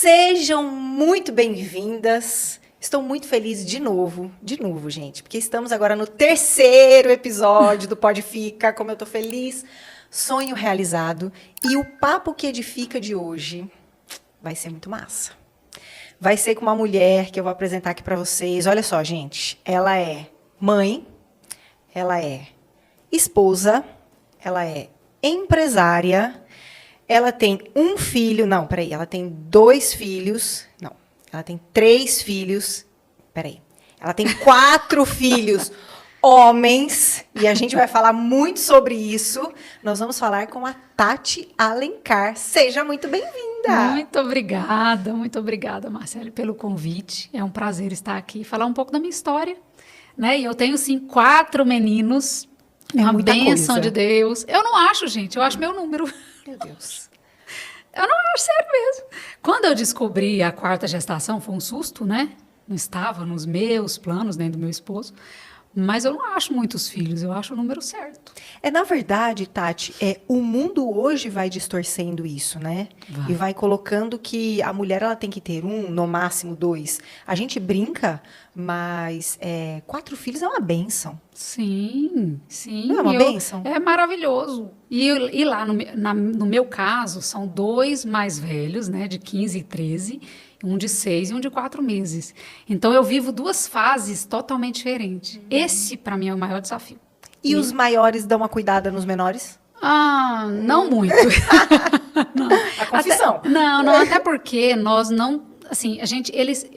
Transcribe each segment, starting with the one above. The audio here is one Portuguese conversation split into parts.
Sejam muito bem-vindas. Estou muito feliz de novo, gente, porque estamos agora no terceiro episódio do Pode Fica, como eu tô feliz, sonho realizado. E o papo que edifica de hoje vai ser muito massa. Vai ser com uma mulher que eu vou apresentar aqui para vocês. Olha só, gente, ela é mãe, ela é esposa, ela é empresária, ela tem um filho, não, peraí, ela tem 2 filhos, não, ela tem 3 filhos, peraí, ela tem 4 filhos homens, e a gente vai falar muito sobre isso. Nós vamos falar com a Tati Alencar. Seja muito bem-vinda. Muito obrigada, Marcele, pelo convite. É um prazer estar aqui e falar um pouco da minha história, né? E eu tenho, sim, 4 meninos, uma bênção de Deus. Eu não acho, gente, eu acho meu número. Meu Deus. Eu não acho, sério mesmo. Quando eu descobri a 4ª gestação, foi um susto, né? Não estava nos meus planos, nem do meu esposo. Mas eu não acho muitos filhos, eu acho o número certo. Na verdade, Tati, o mundo hoje vai distorcendo isso, né? Vai. E vai colocando que a mulher ela tem que ter 1, no máximo 2. A gente brinca, mas 4 filhos é uma bênção. Sim, sim. Não é uma bênção? É maravilhoso. E lá, no meu caso, são 2 mais velhos, né, de 15 e 13, um de 6 e um de 4 meses. Então, eu vivo 2 fases totalmente diferentes. Esse, para mim, é o maior desafio. E os maiores dão uma cuidada nos menores? Ah, não muito. Não. A confissão. Até porque nós não... Assim,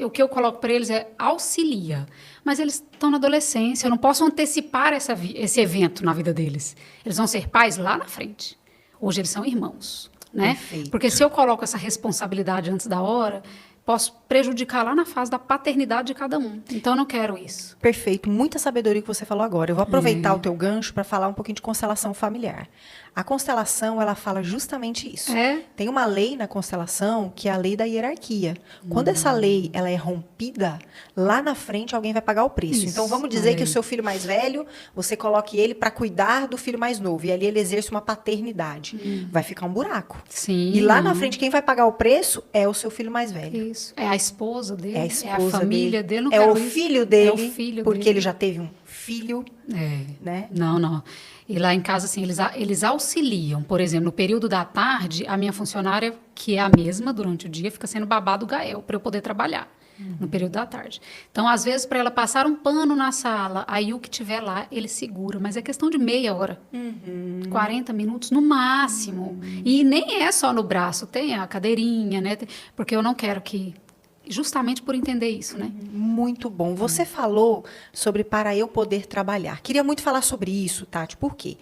o que eu coloco para eles é auxilia. Mas eles estão na adolescência, eu não posso antecipar esse evento na vida deles. Eles vão ser pais lá na frente. Hoje eles são irmãos, né? Perfeito. Porque se eu coloco essa responsabilidade antes da hora, posso prejudicar lá na fase da paternidade de cada um. Então, eu não quero isso. Perfeito. Muita sabedoria que você falou agora. Eu vou aproveitar o teu gancho para falar um pouquinho de constelação familiar. A constelação, ela fala justamente isso. Tem uma lei na constelação que é a lei da hierarquia. Quando essa lei ela é rompida, lá na frente alguém vai pagar o preço. Isso, então, vamos dizer que o seu filho mais velho, você coloque ele para cuidar do filho mais novo. E ali ele exerce uma paternidade. Vai ficar um buraco. Sim. E lá na frente, quem vai pagar o preço é o seu filho mais velho. Isso. É a esposa dele, é a família dele. Não é quero o isso. filho dele, é o filho porque dele. ele já teve um filho, né? Não. E lá em casa, assim, eles auxiliam. Por exemplo, no período da tarde, a minha funcionária, que é a mesma durante o dia, fica sendo babá do Gael, para eu poder trabalhar no período da tarde. Então, às vezes, para ela passar um pano na sala, aí o que tiver lá, ele segura. Mas é questão de meia hora. 40 minutos no máximo. E nem é só no braço, tem a cadeirinha, né? Porque eu não quero que... Justamente por entender isso, né? Muito bom. Você falou sobre para eu poder trabalhar. Queria muito falar sobre isso, Tati. Por quê?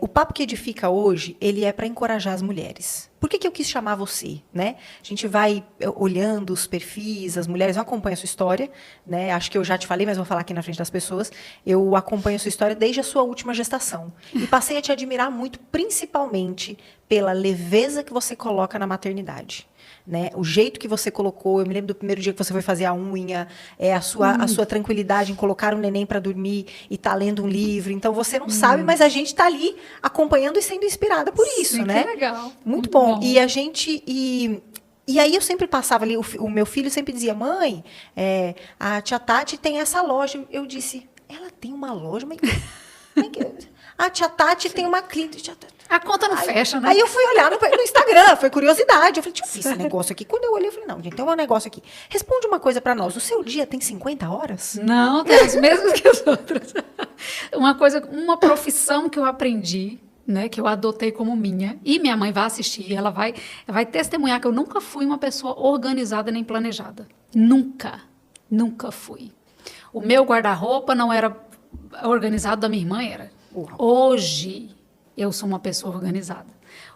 O Papo que Edifica hoje, ele é para encorajar as mulheres. Por que eu quis chamar você, né? A gente vai olhando os perfis, as mulheres, eu acompanho a sua história, né? Acho que eu já te falei, mas vou falar aqui na frente das pessoas. Eu acompanho a sua história desde a sua última gestação. E passei a te admirar muito, principalmente pela leveza que você coloca na maternidade. Né? O jeito que você colocou, eu me lembro do primeiro dia que você foi fazer a unha, a sua tranquilidade em colocar o neném para dormir e tá lendo um livro. Então você não sabe, mas a gente tá ali acompanhando e sendo inspirada por isso, Sim, né? Que legal. Muito bom. E a gente e aí eu sempre passava ali, o meu filho sempre dizia, mãe, a tia Tati tem essa loja. Eu disse, ela tem uma loja? Mas a tia Tati tem uma clínica. A conta não fecha, né? Aí eu fui olhar no Instagram, foi curiosidade. Eu falei, deixa eu ver esse negócio aqui. Quando eu olhei, eu falei, não, gente, tem um negócio aqui. Responde uma coisa pra nós. O seu dia tem 50 horas? Não, tem as mesmas que as outras. Uma profissão que eu aprendi, né, que eu adotei como minha, e minha mãe vai assistir, ela vai testemunhar que eu nunca fui uma pessoa organizada nem planejada. Nunca fui. O meu guarda-roupa não era organizado, da minha irmã era. Hoje, eu sou uma pessoa organizada.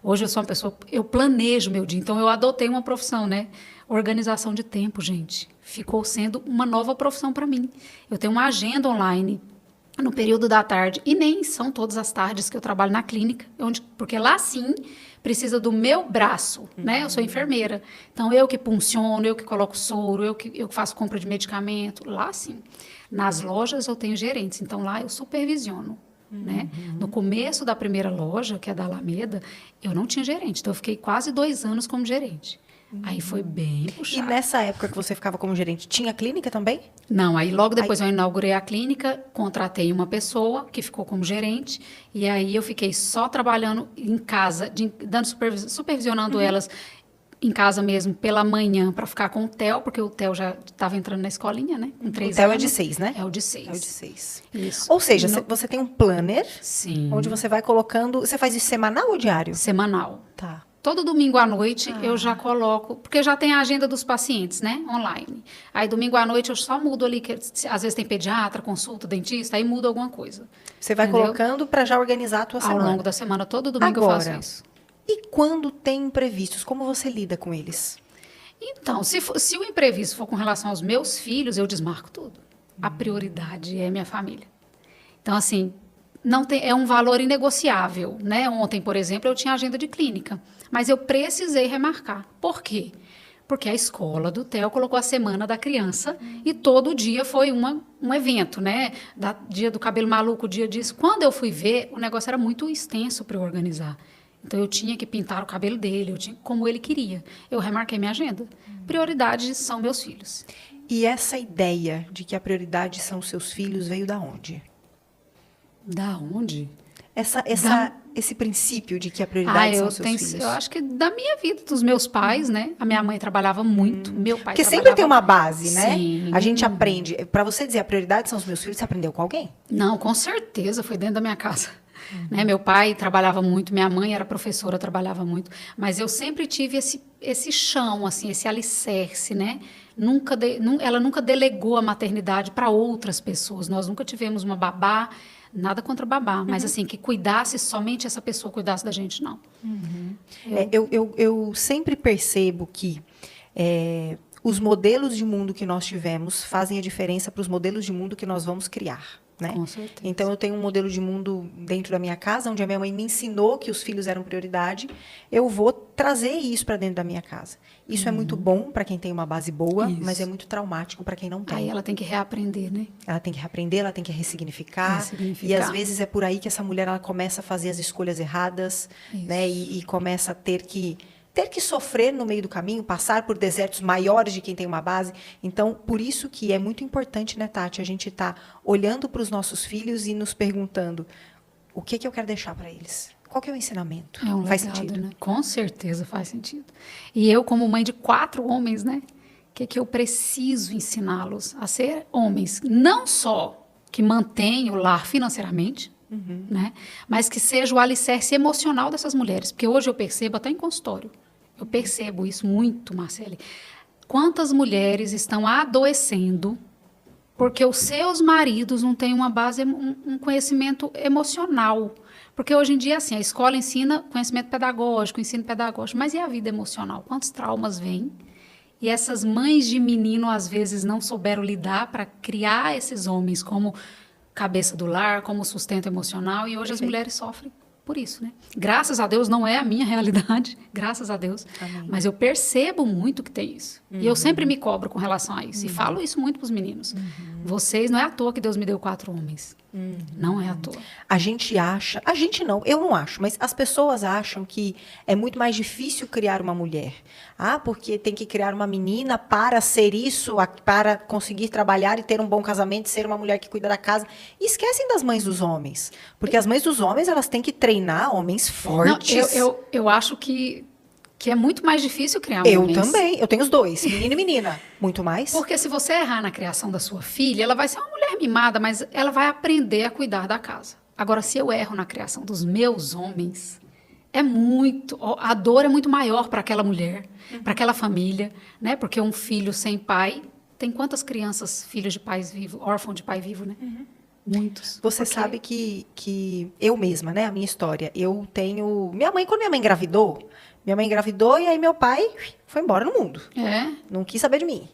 Hoje eu sou uma pessoa... Eu planejo meu dia. Então, eu adotei uma profissão, né? Organização de tempo, gente. Ficou sendo uma nova profissão para mim. Eu tenho uma agenda online no período da tarde. E nem são todas as tardes que eu trabalho na clínica. Porque lá, sim, precisa do meu braço, né? Eu sou enfermeira. Então, eu que punciono, eu que coloco soro, eu que faço compra de medicamento. Lá, sim. Nas lojas, eu tenho gerentes. Então, lá, eu supervisiono. Né? No começo da primeira loja, que é da Alameda, eu não tinha gerente. Então, eu fiquei quase 2 anos como gerente. Aí foi bem E puxado. nessa época que você ficava como gerente, tinha clínica também? Não, aí logo depois eu inaugurei a clínica, contratei uma pessoa que ficou como gerente, e aí eu fiquei só trabalhando em casa, supervisionando elas em casa mesmo, pela manhã, para ficar com o Theo, porque o Theo já estava entrando na escolinha, né? Com 3 O Theo anos. é de 6, né? É o de 6. É o de 6. Isso. Ou seja, No- você tem um planner, Sim. onde você vai colocando... Você faz isso semanal ou diário? Semanal. Tá. Todo domingo à noite eu já coloco, porque já tem a agenda dos pacientes, né? Online. Aí domingo à noite eu só mudo ali, que às vezes tem pediatra, consulta, dentista, aí muda alguma coisa. Você vai Entendeu? colocando para já organizar a tua Ao semana. longo da semana, todo domingo eu Agora, faço isso. e quando tem imprevistos, como você lida com eles? Então, se o imprevisto for com relação aos meus filhos, eu desmarco tudo. A prioridade é minha família. Então, assim, não tem, é um valor inegociável, né? Ontem, por exemplo, eu tinha agenda de clínica, mas eu precisei remarcar. Por quê? Porque a escola do Theo colocou a semana da criança e todo dia foi um evento, né? Dia do cabelo maluco, dia disso. Quando eu fui ver, o negócio era muito extenso para eu organizar. Então eu tinha que pintar o cabelo dele, como ele queria. Eu remarquei minha agenda. Prioridades são meus filhos. E essa ideia de que a prioridade são os seus filhos veio da onde? Da onde? Esse princípio de que a prioridade são os seus filhos. Eu acho que da minha vida, dos meus pais, né? A minha mãe trabalhava muito, meu pai Porque trabalhava... sempre tem uma base, né? Sim. A gente aprende. Para você dizer a prioridade são os meus filhos, você aprendeu com alguém? Não, com certeza, foi dentro da minha casa. Né? Meu pai trabalhava muito, minha mãe era professora, trabalhava muito, mas eu sempre tive esse chão, assim, esse alicerce, né? Ela nunca delegou a maternidade para outras pessoas. Nós nunca tivemos uma babá, nada contra babá, mas assim, que cuidasse, somente essa pessoa cuidasse da gente, não. Eu sempre percebo que os modelos de mundo que nós tivemos fazem a diferença para os modelos de mundo que nós vamos criar. Né? Com certeza. Então, eu tenho um modelo de mundo dentro da minha casa, onde a minha mãe me ensinou que os filhos eram prioridade. Eu vou trazer isso para dentro da minha casa. Isso é muito bom para quem tem uma base boa, Isso. mas é muito traumático para quem não tem. Aí ela tem que reaprender, né? Ela tem que reaprender, ela tem que ressignificar. E às vezes é por aí que essa mulher ela começa a fazer as escolhas erradas, né? E começa a ter que sofrer no meio do caminho, passar por desertos maiores de quem tem uma base. Então, por isso que é muito importante, né, Tati, a gente tá olhando para os nossos filhos e nos perguntando o que eu quero deixar para eles. Qual que é o ensinamento? É um Faz legado, sentido? né? Com certeza faz sentido. E eu, como mãe de 4 homens, né? O que eu preciso ensiná-los a ser homens? Não só que mantenham o lar financeiramente, né? Mas que seja o alicerce emocional dessas mulheres. Porque hoje eu percebo, até em consultório, eu percebo isso muito, Marcele. Quantas mulheres estão adoecendo porque os seus maridos não têm uma base, um conhecimento emocional. Porque hoje em dia, assim, a escola ensina conhecimento pedagógico, ensino pedagógico, mas e a vida emocional? Quantos traumas vêm? E essas mães de menino, às vezes, não souberam lidar para criar esses homens como cabeça do lar, como sustento emocional, e hoje as mulheres sofrem por isso, né? Graças a Deus não é a minha realidade, graças a Deus. Amém. Mas eu percebo muito que tem isso. E eu sempre me cobro com relação a isso. E falo isso muito para os meninos. Vocês, não é à toa que Deus me deu 4 homens. Não é à toa. A gente não, eu não acho, mas as pessoas acham que é muito mais difícil criar uma mulher. Ah, porque tem que criar uma menina para ser isso, para conseguir trabalhar e ter um bom casamento, ser uma mulher que cuida da casa. E esquecem das mães dos homens. Porque as mães dos homens, elas têm que treinar homens fortes. Não, eu acho que é muito mais difícil criar Eu homens. também, eu tenho os dois, menino e menina. Muito mais. Porque se você errar na criação da sua filha, ela vai ser uma mulher mimada, mas ela vai aprender a cuidar da casa. Agora, se eu erro na criação dos meus homens, a dor é muito maior para aquela mulher, para aquela família, né? Porque um filho sem pai, tem quantas crianças, filhos de pais vivos, órfãos de pai vivo, né? Muitos. Você sabe que eu mesma, né, a minha história, eu tenho... Quando minha mãe engravidou e aí meu pai foi embora no mundo. Não quis saber de mim.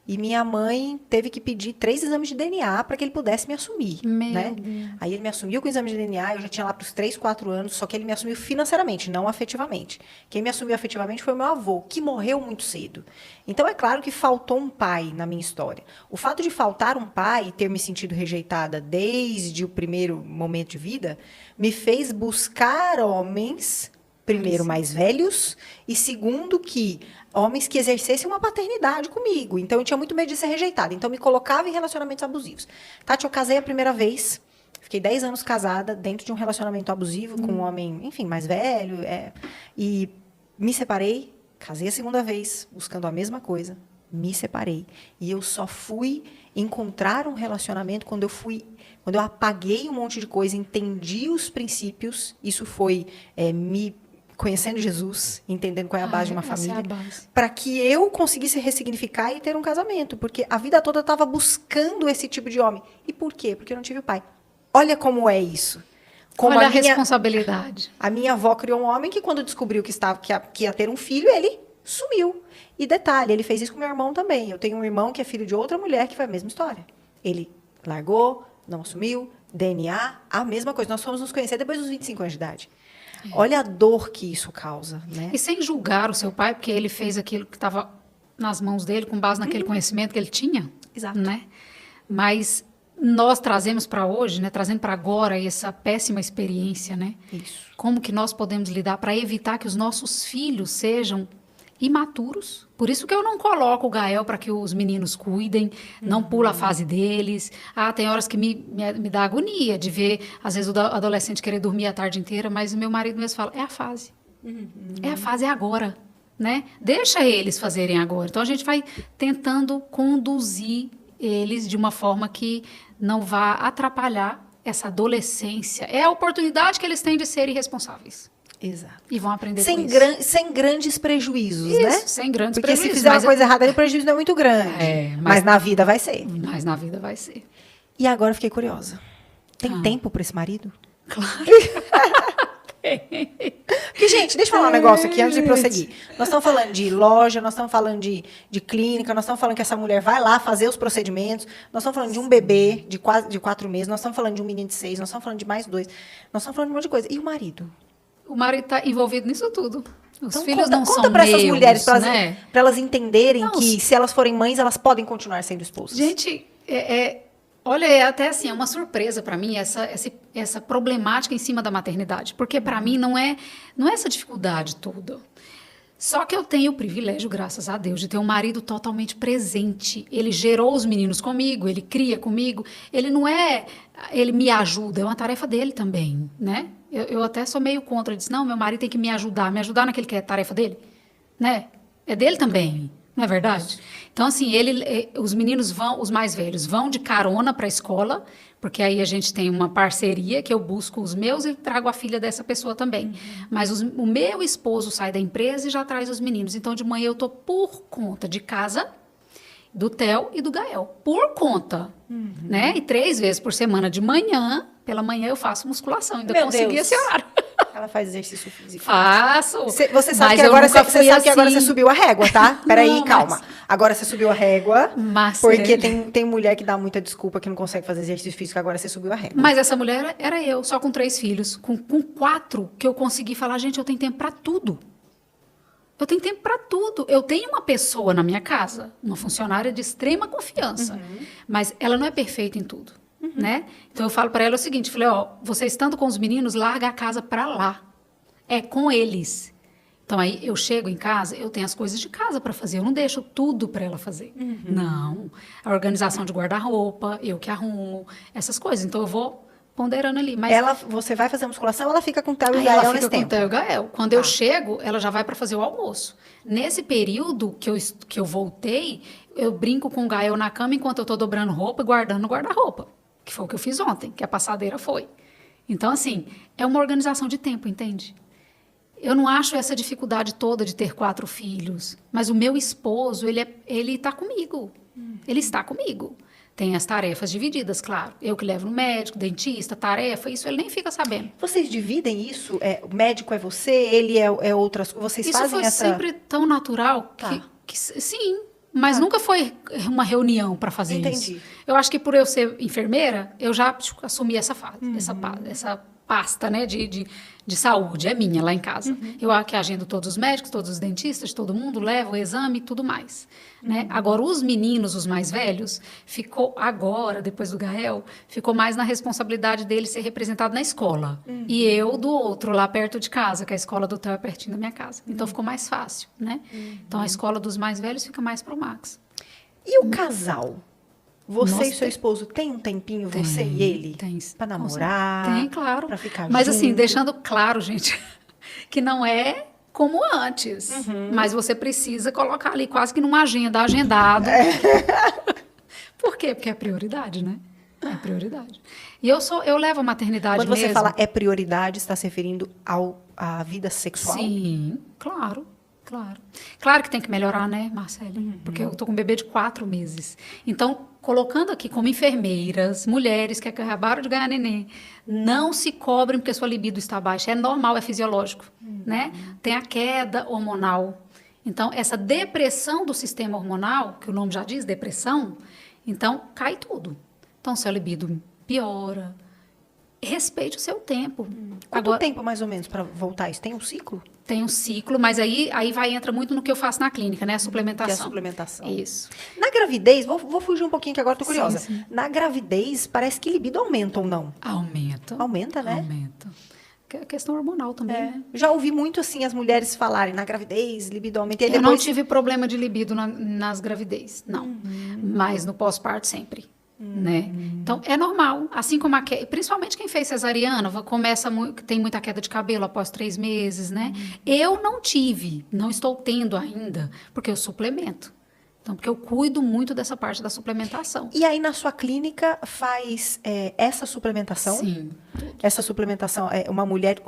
E minha mãe teve que pedir 3 exames de DNA para que ele pudesse me assumir. Né? Aí ele me assumiu com o exame de DNA, eu já tinha lá para os 3, 4 anos, só que ele me assumiu financeiramente, não afetivamente. Quem me assumiu afetivamente foi o meu avô, que morreu muito cedo. Então, é claro que faltou um pai na minha história. O fato de faltar um pai e ter me sentido rejeitada desde o primeiro momento de vida, me fez buscar homens primeiro, mais velhos, e segundo, que homens que exercessem uma paternidade comigo. Então, eu tinha muito medo de ser rejeitada. Então, me colocava em relacionamentos abusivos. Tati, eu casei a primeira vez, fiquei 10 anos casada, dentro de um relacionamento abusivo com um homem, enfim, mais velho, e me separei, casei a segunda vez, buscando a mesma coisa, me separei. E eu só fui encontrar um relacionamento quando eu apaguei um monte de coisa, entendi os princípios, isso foi me conhecendo Jesus, entendendo qual é a base de uma família, para que eu conseguisse ressignificar e ter um casamento, porque a vida toda eu estava buscando esse tipo de homem. E por quê? Porque eu não tive o pai. Olha como é isso. Como olha a responsabilidade. A minha avó criou um homem que, quando descobriu que ia ter um filho, ele sumiu. E detalhe, ele fez isso com meu irmão também. Eu tenho um irmão que é filho de outra mulher que foi a mesma história. Ele largou, não assumiu, DNA, a mesma coisa. Nós fomos nos conhecer depois dos 25 anos de idade. Olha a dor que isso causa, né? E sem julgar o seu pai, porque ele fez aquilo que estava nas mãos dele, com base naquele conhecimento que ele tinha. Exato. Né? Mas nós trazemos para hoje, né? Trazendo para agora essa péssima experiência, né? Isso. Como que nós podemos lidar para evitar que os nossos filhos sejam imaturos. Por isso que eu não coloco o Gael para que os meninos cuidem, não pula a fase deles. Tem horas que me dá agonia de ver, às vezes, o adolescente querer dormir a tarde inteira, mas o meu marido mesmo fala, é a fase. É a fase, é agora. Né? Deixa eles fazerem agora. Então, a gente vai tentando conduzir eles de uma forma que não vá atrapalhar essa adolescência. É a oportunidade que eles têm de serem responsáveis. Exato. E vão aprender com isso. Sem grandes prejuízos, isso, né? Sem grandes Porque prejuízos. se fizer uma coisa errada, o prejuízo não é muito grande. Mas na vida vai ser. Mas na vida vai ser. E agora eu fiquei curiosa. Tem tempo para esse marido? Claro. Porque, gente, deixa eu falar um negócio aqui antes de prosseguir. Nós estamos falando de loja, nós estamos falando de clínica, nós estamos falando que essa mulher vai lá fazer os procedimentos, nós estamos falando de um bebê de 4 meses, nós estamos falando de um menino de 6, nós estamos falando de mais 2, nós estamos falando de um monte de coisa. E o marido? O marido está envolvido nisso tudo. Os então, filhos não são conta para essas mulheres, para né? elas entenderem que, se elas forem mães, elas podem continuar sendo esposas. Gente, olha, é até assim, é uma surpresa para mim essa problemática em cima da maternidade. Porque para mim não é essa dificuldade toda. Só que eu tenho o privilégio, graças a Deus, de ter um marido totalmente presente. Ele gerou os meninos comigo, ele cria comigo. Ele me ajuda, é uma tarefa dele também, né? Eu até sou meio contra, disse, não, meu marido tem que me ajudar naquele que é tarefa dele, né? É dele também, não é verdade? Então, assim, os meninos os mais velhos, vão de carona para a escola, porque aí a gente tem uma parceria que eu busco os meus e trago a filha dessa pessoa também. Mas o meu esposo sai da empresa e já traz os meninos. Então, de manhã eu estou por conta de casa, do Theo e do Gael. Por conta, né? E 3 vezes por semana de manhã, pela manhã eu faço musculação. Ainda consegui esse horário. Ela faz exercício físico. Faço. Você sabe que agora você subiu a régua, tá? Peraí, calma. Agora você subiu a régua, porque tem mulher que dá muita desculpa que não consegue fazer exercício físico, agora você subiu a régua. Mas essa mulher era eu, só com 3 filhos. Com 4 que eu consegui falar, gente, eu tenho tempo para tudo. Eu tenho tempo para tudo. Eu tenho uma pessoa na minha casa, uma funcionária de extrema confiança, mas ela não é perfeita em tudo. Né? Então eu falo para ela o seguinte, falei, você estando com os meninos, larga a casa para lá. É com eles. Então aí eu chego em casa, eu tenho as coisas de casa para fazer, eu não deixo tudo para ela fazer. Não. A organização de guarda-roupa, eu que arrumo, essas coisas. Então eu vou ponderando ali. Mas você vai fazer musculação, ela fica com o Theo e o Gael nesse nesse tempo? Ela fica com o Theo e o Gael. Quando eu chego, ela já vai para fazer o almoço. Nesse período que eu voltei, eu brinco com o Gael na cama enquanto eu estou dobrando roupa e guardando no guarda-roupa. Que foi o que eu fiz ontem, que a passadeira foi. Então, assim, é uma organização de tempo, entende? Eu não acho essa dificuldade toda de ter 4 filhos, mas o meu esposo, ele está comigo. Ele está comigo. Tem as tarefas divididas, claro. Eu que levo no médico, dentista, tarefa, isso ele nem fica sabendo. Vocês dividem isso? O médico é você, ele é outras coisas? Vocês isso fazem foi sempre tão natural que sim. Mas nunca foi uma reunião para fazer isso. Eu acho que por eu ser enfermeira, eu já assumi essa fase, essa pasta, né, de saúde, é minha lá em casa. Eu que agendo todos os médicos, todos os dentistas, todo mundo, levo o exame e tudo mais. Né? Agora, os meninos, os mais velhos, ficou agora, depois do Gael, ficou mais na responsabilidade dele ser representado na escola. E eu do outro, lá perto de casa, que a escola do Theo é pertinho da minha casa. Então, ficou mais fácil, né? Então, a escola dos mais velhos fica mais pro Max. E o casal? Você Nossa, e seu esposo tem um tempinho, você e ele? Tem. Pra namorar? Tem, claro. Pra ficar Mas junto? assim, deixando claro, gente, que não é como antes. Mas você precisa colocar ali quase que numa agenda, agendado. Por quê? Porque é prioridade, né? É prioridade. E eu levo a maternidade Quando você mesmo. fala é prioridade, está se referindo à vida sexual? Sim, claro. Claro. Claro que tem que melhorar, né, Marcele? Porque eu tô com um bebê de 4 meses. Então, colocando aqui como enfermeiras, mulheres que acabaram de ganhar neném, não se cobrem porque sua libido está baixa. É normal, é fisiológico, né? Tem a queda hormonal. Então, essa depressão do sistema hormonal, que o nome já diz, depressão, então cai tudo. Então, seu libido piora. Respeite o seu tempo. Quanto tempo, mais ou menos, para voltar isso? Tem um ciclo? Tem um ciclo, mas aí entra muito no que eu faço na clínica, né? A suplementação. Que é a suplementação. Isso. Na gravidez, vou fugir um pouquinho que agora estou curiosa. Sim. Na gravidez, parece que libido aumenta ou não? Aumenta. Aumenta, né? Aumenta. Que é questão hormonal também, né? Já ouvi muito assim as mulheres falarem na gravidez, libido aumenta. E aí Eu não depois... tive problema de libido nas gravidez, não. Mas no pós-parto sempre. Né? Então, é normal. Assim como principalmente quem fez cesariana, tem muita queda de cabelo após 3 meses, né? Eu não tive, não estou tendo ainda, porque eu suplemento. Então, porque eu cuido muito dessa parte da suplementação. E aí na sua clínica faz essa suplementação? Sim. Essa suplementação é uma mulher...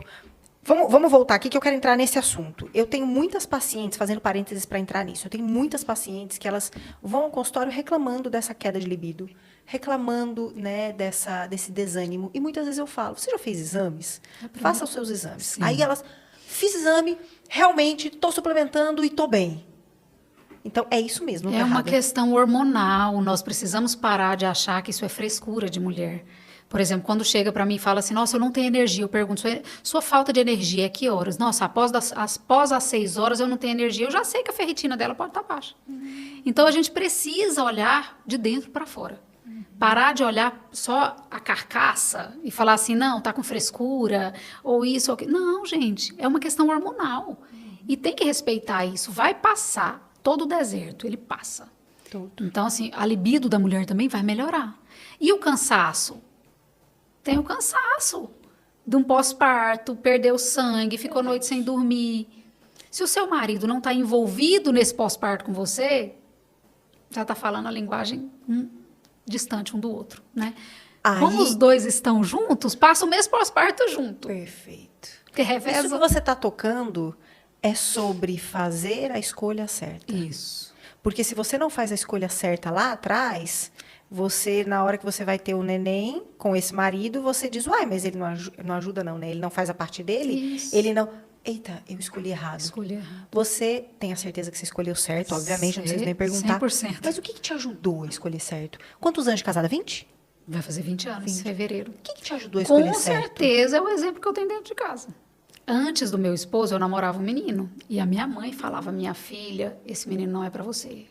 Vamos voltar aqui que eu quero entrar nesse assunto. Eu tenho muitas pacientes, fazendo parênteses para entrar nisso, eu tenho muitas pacientes que elas vão ao consultório reclamando dessa queda de libido, reclamando, né, desse desânimo. E muitas vezes eu falo, você já fez exames? Faça os seus exames. Sim. Aí elas, fiz exame, realmente estou suplementando e estou bem. Então, é isso mesmo. É uma questão hormonal. Nós precisamos parar de achar que isso é frescura de mulher. Por exemplo, quando chega para mim e fala assim, nossa, eu não tenho energia. Eu pergunto, sua falta de energia é que horas? Nossa, após as 6 horas eu não tenho energia. Eu já sei que a ferritina dela pode estar baixa. Então, a gente precisa olhar de dentro para fora. Parar de olhar só a carcaça e falar assim, não, tá com frescura, ou isso, ou aquilo. Não, gente, é uma questão hormonal. E tem que respeitar isso. Vai passar. Todo o deserto, ele passa. Tudo. Então, assim, a libido da mulher também vai melhorar. E o cansaço? Tem o cansaço de um pós-parto, perdeu sangue, ficou noite sem dormir. Se o seu marido não está envolvido nesse pós-parto com você, já está falando a linguagem distante um do outro, né? Aí... Como os dois estão juntos, passa o mesmo pós-parto junto. Perfeito. Que reveza... Isso que você está tocando é sobre fazer a escolha certa. Isso. Porque se você não faz a escolha certa lá atrás, você, na hora que você vai ter o neném com esse marido, você diz, uai, mas ele não ajuda não, né? Ele não faz a parte dele, Isso. ele não... Eita, eu escolhi errado. Escolhi errado. Você tem a certeza que você escolheu certo, obviamente, não precisa nem perguntar. 100%. Mas o que te ajudou a escolher certo? Quantos anos de casada? 20? Vai fazer 20 anos em fevereiro. O que te ajudou a escolher Com certo? certeza é o exemplo que eu tenho dentro de casa. Antes do meu esposo, eu namorava um menino. E a minha mãe falava, minha filha, esse menino não é para você.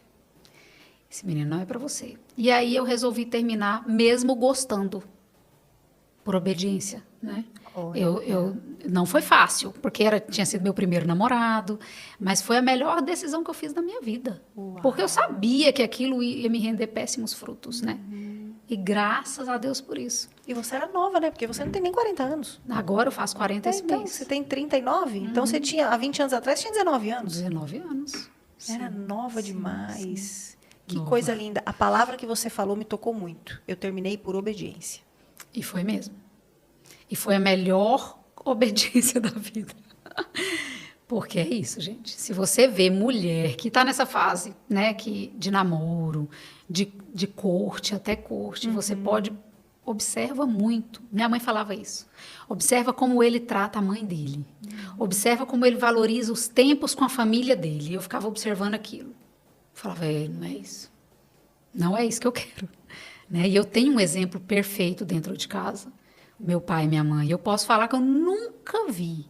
Esse menino não é para você. E aí eu resolvi terminar mesmo gostando. Por obediência, né? Eu não foi fácil, porque tinha sido meu primeiro namorado, mas foi a melhor decisão que eu fiz na minha vida. Uau. Porque eu sabia que aquilo ia me render péssimos frutos, né? E graças a Deus por isso. E você era nova, né? Porque você não tem nem 40 anos. Agora eu faço 40 esse Então, mês. você tem 39. Então, você tinha, há 20 anos atrás, tinha 19 anos. 19 anos. Era Sim, nova sim, demais. sim. Que Nova. coisa linda. A palavra que você falou me tocou muito. Eu terminei por obediência. E foi mesmo. E foi a melhor obediência da vida. Porque é isso, gente. Se você vê mulher que está nessa fase, né, de namoro, de corte, até corte, você pode... Observa muito. Minha mãe falava isso. Observa como ele trata a mãe dele. Observa como ele valoriza os tempos com a família dele. Eu ficava observando aquilo. Falava, não é isso. Não é isso que eu quero. Né? E eu tenho um exemplo perfeito dentro de casa. meu pai e minha mãe. Eu posso falar que eu nunca vi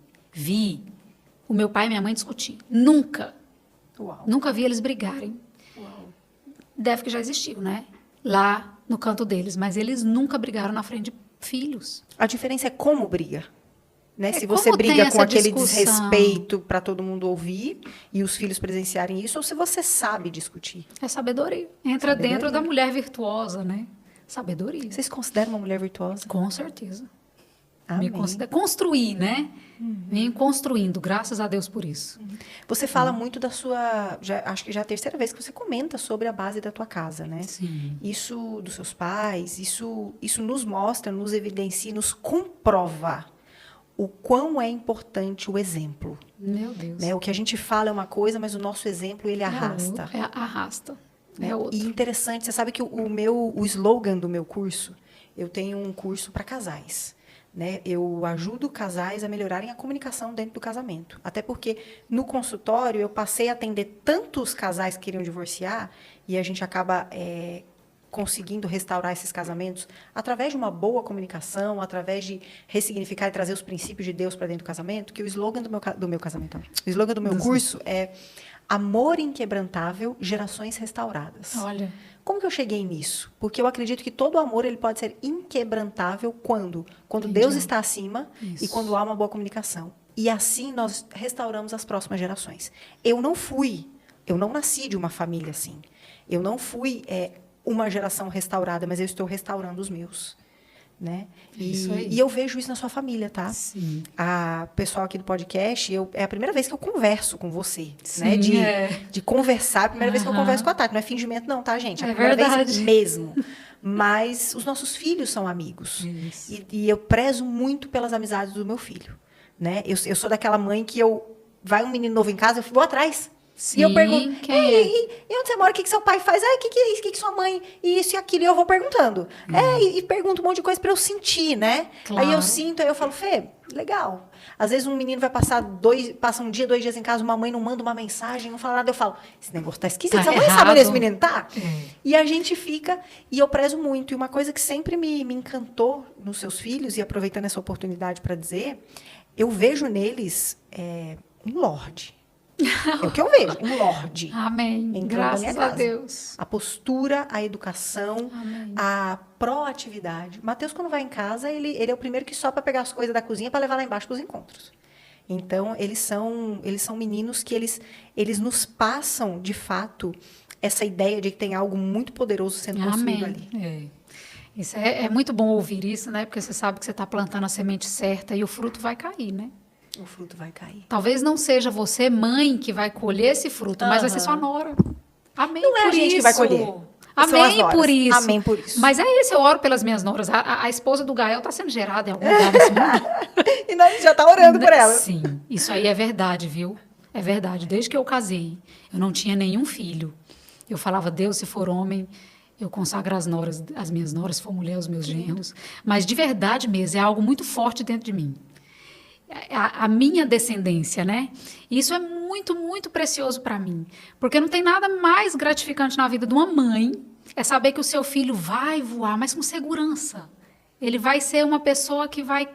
o meu pai e minha mãe discutir. Nunca. Uau. Nunca vi eles brigarem. Uau. Deve que já existiu, né? Lá no canto deles. Mas eles nunca brigaram na frente de filhos. A diferença é como briga. Né? Se como você tem briga com essa aquele discussão? desrespeito para todo mundo ouvir e os filhos presenciarem isso, ou se você sabe discutir. É sabedoria. Entra Sabedoria. dentro da mulher virtuosa, né? Sabedoria. Vocês consideram uma mulher virtuosa? Com certeza. Amém. Construir, né? Vem construindo, graças a Deus por isso. Você fala muito da sua... acho que já é a terceira vez que você comenta sobre a base da tua casa, né? Sim. Isso dos seus pais, isso nos mostra, nos evidencia, nos comprova o quão é importante o exemplo. Meu Deus. Né? O que a gente fala é uma coisa, mas o nosso exemplo, ele arrasta. Arrasta. Né? É outro. E interessante, você sabe que o slogan do meu curso, eu tenho um curso para casais. Né? Eu ajudo casais a melhorarem a comunicação dentro do casamento. Até porque, no consultório, eu passei a atender tantos casais que queriam divorciar, e a gente acaba conseguindo restaurar esses casamentos através de uma boa comunicação, através de ressignificar e trazer os princípios de Deus para dentro do casamento, que o slogan do meu casamento, o slogan do meu curso é amor inquebrantável, gerações restauradas. Olha. Como que eu cheguei nisso? Porque eu acredito que todo amor ele pode ser inquebrantável quando Entendi. Deus está acima Isso. e quando há uma boa comunicação. E assim nós restauramos as próximas gerações. Eu não nasci de uma família assim. Eu não fui uma geração restaurada, mas eu estou restaurando os meus. Né? Isso aí. E eu vejo isso na sua família, tá? Sim. A pessoal aqui do podcast, é a primeira vez que eu converso com você, Sim, né? De conversar, a primeira vez que eu Aham. converso com a Tati. Não é fingimento não, tá, gente? É a É primeira verdade. vez mesmo. Mas os nossos filhos são amigos. Isso. E eu prezo muito pelas amizades do meu filho, né? Eu sou daquela mãe que vai um menino novo em casa, eu vou atrás. Sim, E eu pergunto, quem é? e onde você mora? O que seu pai faz? O que é isso? O que sua mãe? Isso e aquilo. E eu vou perguntando. E pergunto um monte de coisa para eu sentir, né? Claro. Aí eu sinto, aí eu falo, Fê, legal. Às vezes um menino vai passa um dia, 2 dias em casa, uma mãe não manda uma mensagem, não fala nada. Eu falo, esse negócio tá esquisito. Tá Essa mãe sabe errado. onde esse menino tá? É. E a gente fica, e eu prezo muito. E uma coisa que sempre me encantou nos seus filhos, e aproveitando essa oportunidade para dizer, eu vejo neles um lorde. É o que eu vejo, um lorde. Amém. Entrando na Graças minha a casa. Deus. A postura, a educação, Amém. a proatividade. Mateus, quando vai em casa, ele é o primeiro que só para pegar as coisas da cozinha para levar lá embaixo para os encontros. Então, eles são meninos que eles nos passam, de fato, essa ideia de que tem algo muito poderoso sendo construído ali. Isso é muito bom ouvir isso, né? Porque você sabe que você está plantando a semente certa e o fruto vai cair, né? O fruto vai cair. Talvez não seja você, mãe, que vai colher esse fruto, mas vai ser sua nora. Amém Não é por a gente isso. que vai colher. São as Amém noras. por isso. Amém por isso. Mas é isso, eu oro pelas minhas noras. A esposa do Gael está sendo gerada em algum lugar desse mundo. E nós já tá orando por ela. Sim, isso aí é verdade, viu? É verdade. Desde que eu casei, eu não tinha nenhum filho. Eu falava, Deus, se for homem, eu consagro as minhas noras, se for mulher, os meus genros. Mas de verdade mesmo, é algo muito forte dentro de mim. A minha descendência, né? Isso é muito, muito precioso para mim. Porque não tem nada mais gratificante na vida de uma mãe é saber que o seu filho vai voar, mas com segurança. Ele vai ser uma pessoa que vai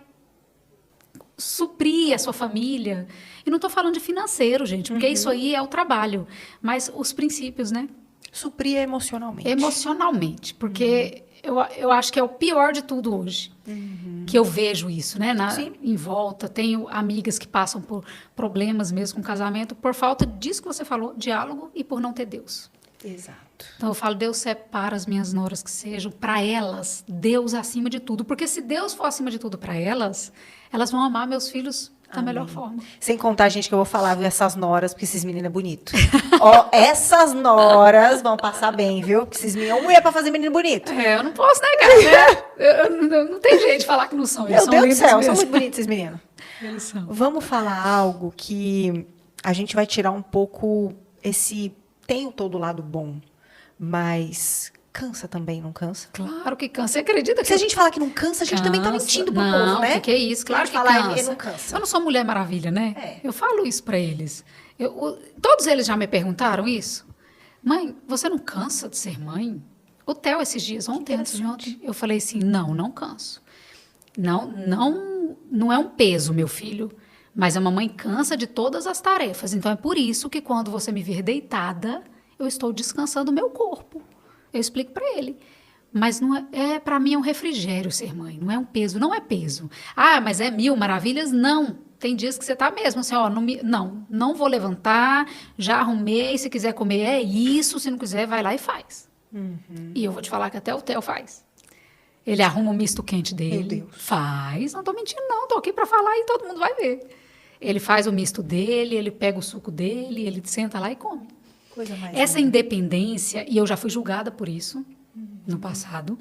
suprir a sua família. E não estou falando de financeiro, gente, porque isso aí é o trabalho. Mas os princípios, né? Suprir emocionalmente. Emocionalmente, porque eu acho que é o pior de tudo hoje. Que eu vejo isso, né? Em volta. Tenho amigas que passam por problemas mesmo com casamento por falta disso que você falou, diálogo, e por não ter Deus. Exato. Então eu falo, Deus separa as minhas noras que sejam, para elas, Deus acima de tudo. Porque se Deus for acima de tudo para elas, elas vão amar meus filhos da melhor forma. Sem contar, gente, que eu vou falar, viu, essas noras, porque esses meninos é bonito. Ó, essas noras vão passar bem, viu? Porque esses meninos é uma mulher pra fazer menino bonito. Eu não posso negar, né? Não tem jeito de falar que não são. Eles Meu são Deus do lindos céu, são mesmo. muito bonitos esses meninos. Eles são. Vamos falar algo que a gente vai tirar um pouco tem todo o lado bom, mas cansa também, não cansa? Claro que cansa. Você acredita que Se a gente falar que não cansa, a gente também tá mentindo pro não, povo, né? que é isso, claro A que gente fala, cansa. ele não cansa. Eu não sou Mulher Maravilha, né? É. Eu falo isso para eles. Todos eles já me perguntaram isso. Mãe, você não cansa de ser mãe? O Theo, esses dias, ontem, antes de ontem, eu falei assim, não canso. Não é um peso, meu filho, mas a mamãe cansa de todas as tarefas. Então é por isso que quando você me ver deitada, eu estou descansando o meu corpo. Eu explico para ele. Mas não para mim é um refrigério ser mãe, não é um peso, não é peso. Ah, mas é mil maravilhas? Não. Tem dias que você tá mesmo assim, ó, não vou levantar, já arrumei, se quiser comer é isso, se não quiser vai lá e faz. E eu vou te falar que até o Theo faz. Ele arruma o misto quente dele. Meu Deus. Faz, não tô mentindo não, tô aqui para falar e todo mundo vai ver. Ele faz o misto dele, ele pega o suco dele, ele senta lá e come. Coisa mais Essa linda. independência, e eu já fui julgada por isso no passado,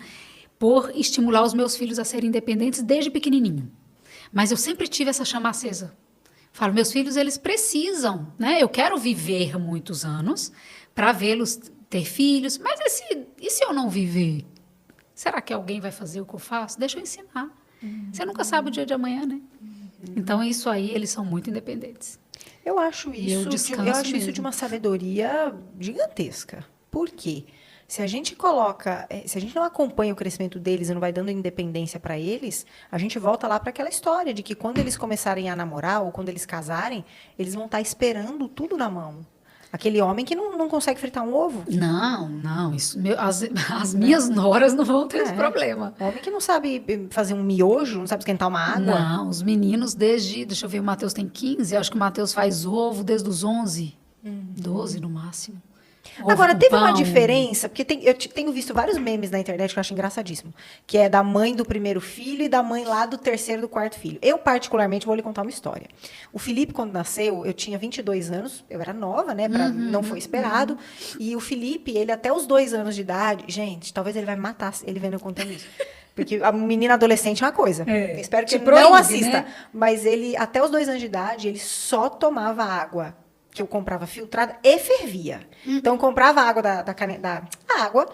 por estimular os meus filhos a serem independentes desde pequenininho. Mas eu sempre tive essa chama acesa. Falo, meus filhos, eles precisam, né? Eu quero viver muitos anos para vê-los ter filhos, mas e se eu não viver? Será que alguém vai fazer o que eu faço? Deixa eu ensinar. Você nunca sabe o dia de amanhã, né? Então, isso aí, eles são muito independentes. Eu acho E eu isso, descanso eu acho isso mesmo. de uma sabedoria gigantesca. Por quê? Se a gente coloca, se a gente não acompanha o crescimento deles e não vai dando independência para eles, a gente volta lá para aquela história de que quando eles começarem a namorar ou quando eles casarem, eles vão estar esperando tudo na mão. Aquele homem que não consegue fritar um ovo. Não, isso, as minhas noras não vão ter esse problema. Homem que não sabe fazer um miojo, não sabe esquentar uma água. Não, os meninos deixa eu ver, o Matheus tem 15, acho que o Matheus faz ovo desde os 11, 12 no máximo. Ovo Agora, com teve uma pão. diferença, porque eu tenho visto vários memes na internet que eu acho engraçadíssimo, que é da mãe do primeiro filho e da mãe lá do terceiro, do quarto filho. Eu, particularmente, vou lhe contar uma história. O Felipe, quando nasceu, eu tinha 22 anos, eu era nova, né, não foi esperado, e o Felipe, ele até os 2 anos de idade, gente, talvez ele vai me matar ele vendo eu contando isso. Porque a menina adolescente é uma coisa. Eu espero que Te ele proíbe, não assista. né? Mas ele, até os 2 anos de idade, ele só tomava água que eu comprava filtrada e fervia. Então, eu comprava a água da água,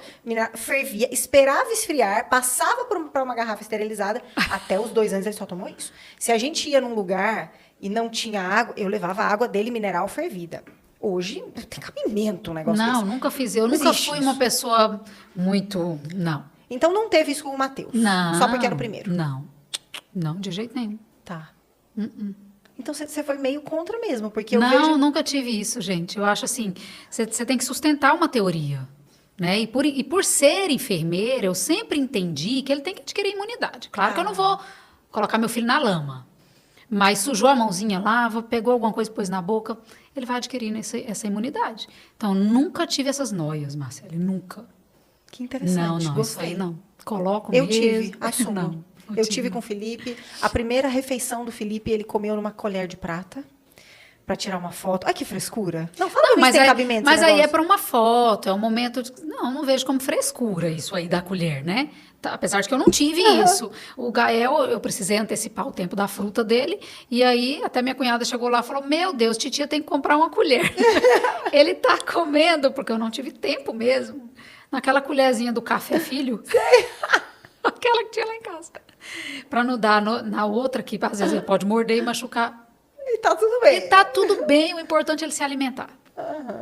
fervia, esperava esfriar, passava para uma garrafa esterilizada. Até os 2 anos ele só tomou isso. Se a gente ia num lugar e não tinha água, eu levava a água dele mineral fervida. Hoje, tem cabimento um negócio Não, desse. nunca fiz. Eu Não nunca existe fui isso. uma pessoa muito. Não. Então, não teve isso com o Matheus. Não. Só porque era o primeiro. Não, de jeito nenhum. Tá. Então, você foi meio contra mesmo, porque eu Não, vejo... nunca tive isso, gente. Eu acho assim, você tem que sustentar uma teoria. Né? E por ser enfermeira, eu sempre entendi que ele tem que adquirir imunidade. Claro que eu não vou colocar meu filho na lama. Mas sujou a mãozinha, lava, pegou alguma coisa e pôs na boca, ele vai adquirindo essa imunidade. Então, nunca tive essas noias, Marcele, nunca. Que interessante, Não, isso gostei. aí não. Coloco Eu mesmo. tive, assumo. Não, Eu tive com o Felipe. A primeira refeição do Felipe, ele comeu numa colher de prata para tirar uma foto. Ai, que frescura. Não, fala pra mim se tem cabimento mas esse aí é negócio. para uma foto, é um momento de... Não vejo como frescura isso aí da colher, né? Tá, apesar de que eu não tive isso. O Gael, eu precisei antecipar o tempo da fruta dele, e aí até minha cunhada chegou lá e falou, meu Deus, titia tem que comprar uma colher. Ele tá comendo, porque eu não tive tempo mesmo. Naquela colherzinha do café filho. Aquela que tinha lá em casa. Para não dar na outra, que às vezes ele pode morder e machucar. E tá tudo bem. E tá tudo bem, o importante é ele se alimentar.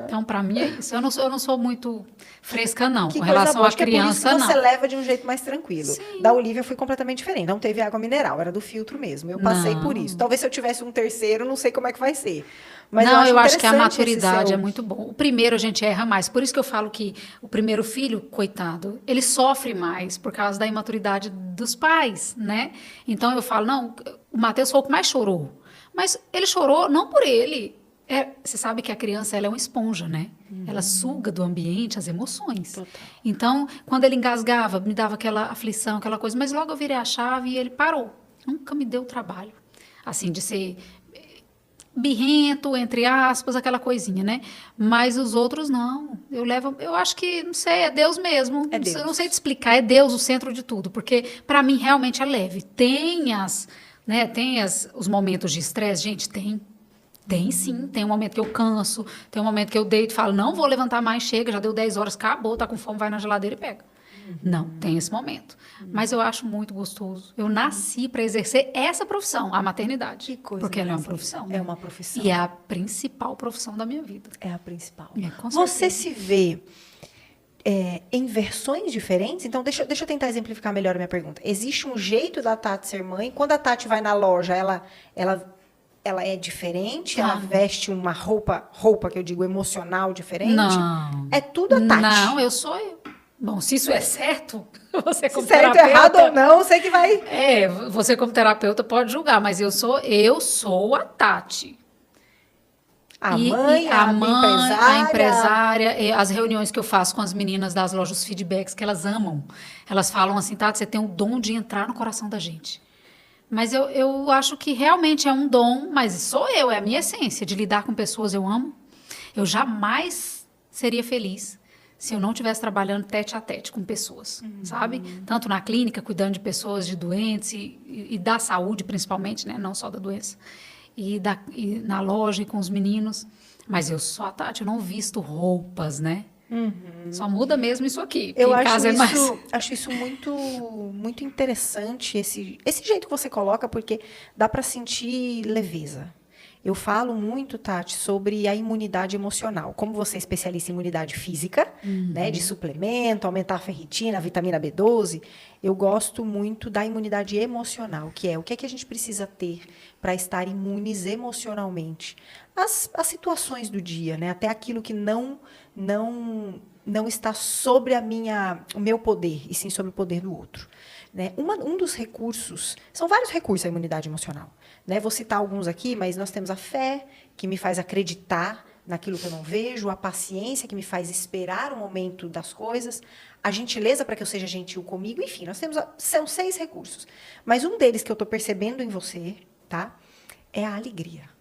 Então, para mim é isso. Eu não sou muito fresca, não, Que com coisa relação boa. à Acho que é por isso criança, que você não. leva de um jeito mais tranquilo. Sim. Da Olivia foi completamente diferente. Não teve água mineral, era do filtro mesmo. Eu passei Não. por isso. Talvez se eu tivesse um terceiro, não sei como é que vai ser. Mas Não, eu acho que a interessante maturidade esse seu- é muito bom. O primeiro a gente erra mais. Por isso que eu falo que o primeiro filho, coitado, ele sofre mais por causa da imaturidade dos pais, né? Então eu falo, não, o Matheus foi o que mais chorou. Mas ele chorou não por ele. Você sabe que a criança ela é uma esponja, né? Ela suga do ambiente as emoções. Total. Então, quando ele engasgava, me dava aquela aflição, aquela coisa. Mas logo eu virei a chave e ele parou. Nunca me deu trabalho. Assim, de ser birrento, entre aspas, aquela coisinha, né? Mas os outros não. Eu acho que, não sei, é Deus mesmo. É Deus. Eu não sei te explicar, é Deus o centro de tudo. Porque, para mim, realmente é leve. Tem os momentos de estresse, gente, tem. Tem sim, tem um momento que eu canso, tem um momento que eu deito e falo, não vou levantar mais, chega, já deu 10 horas, acabou, tá com fome, vai na geladeira e pega. Não, tem esse momento. Mas eu acho muito gostoso. Eu nasci para exercer essa profissão, a maternidade. Que coisa porque ela é uma mais linda. profissão. É uma profissão. E é a principal profissão da minha vida. É a principal. É, com Você certeza. se vê... em versões diferentes? Então, deixa eu tentar exemplificar melhor a minha pergunta. Existe um jeito da Tati ser mãe? Quando a Tati vai na loja, ela é diferente? Ela veste uma roupa que eu digo emocional diferente? Não. É tudo a Tati. Não, eu sou eu. Bom, se isso é certo, você como certo, terapeuta... errado ou não, você que vai... você como terapeuta pode julgar, mas eu sou a Tati. A mãe, a empresária, as reuniões que eu faço com as meninas das lojas Feedbacks, que elas amam. Elas falam assim, Tati, você tem o dom de entrar no coração da gente. Mas eu acho que realmente é um dom, mas sou eu, é a minha essência, de lidar com pessoas eu amo. Eu jamais seria feliz se eu não estivesse trabalhando tete a tete com pessoas, sabe? Tanto na clínica, cuidando de pessoas, de doentes e da saúde, principalmente, né? Não só da doença. E na loja e com os meninos. Mas eu sou a Tati, eu não visto roupas, né? Só muda mesmo isso aqui. Eu acho isso muito, muito interessante, esse jeito que você coloca, porque dá para sentir leveza. Eu falo muito, Tati, sobre a imunidade emocional. Como você é especialista em imunidade física, né, de suplemento, aumentar a ferritina, a vitamina B12, eu gosto muito da imunidade emocional, que é o que é que a gente precisa ter para estar imunes emocionalmente. As situações do dia, né, até aquilo que não está sobre o meu poder, e sim sobre o poder do outro. Né? Um dos recursos, são vários recursos a imunidade emocional. Né? Vou citar alguns aqui, mas nós temos a fé, que me faz acreditar naquilo que eu não vejo, a paciência, que me faz esperar o momento das coisas, a gentileza, para que eu seja gentil comigo, enfim, são 6 recursos. Mas um deles que eu estou percebendo em você, tá, é a alegria.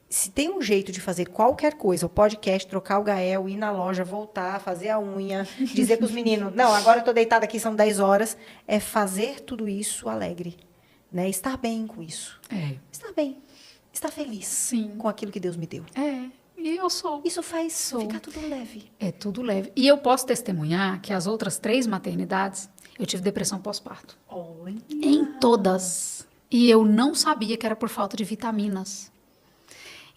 Se tem um jeito de fazer qualquer coisa, o podcast, trocar o Gael, ir na loja, voltar, fazer a unha, dizer para os meninos, não, agora eu estou deitada aqui, são 10 horas, é fazer tudo isso alegre. Né? Estar bem com isso. Estar bem. Estar feliz com aquilo que Deus me deu. E eu sou. Isso faz ficar tudo leve. É tudo leve. E eu posso testemunhar que as outras 3 maternidades, eu tive depressão pós-parto. Olha. Em todas. E eu não sabia que era por falta de vitaminas.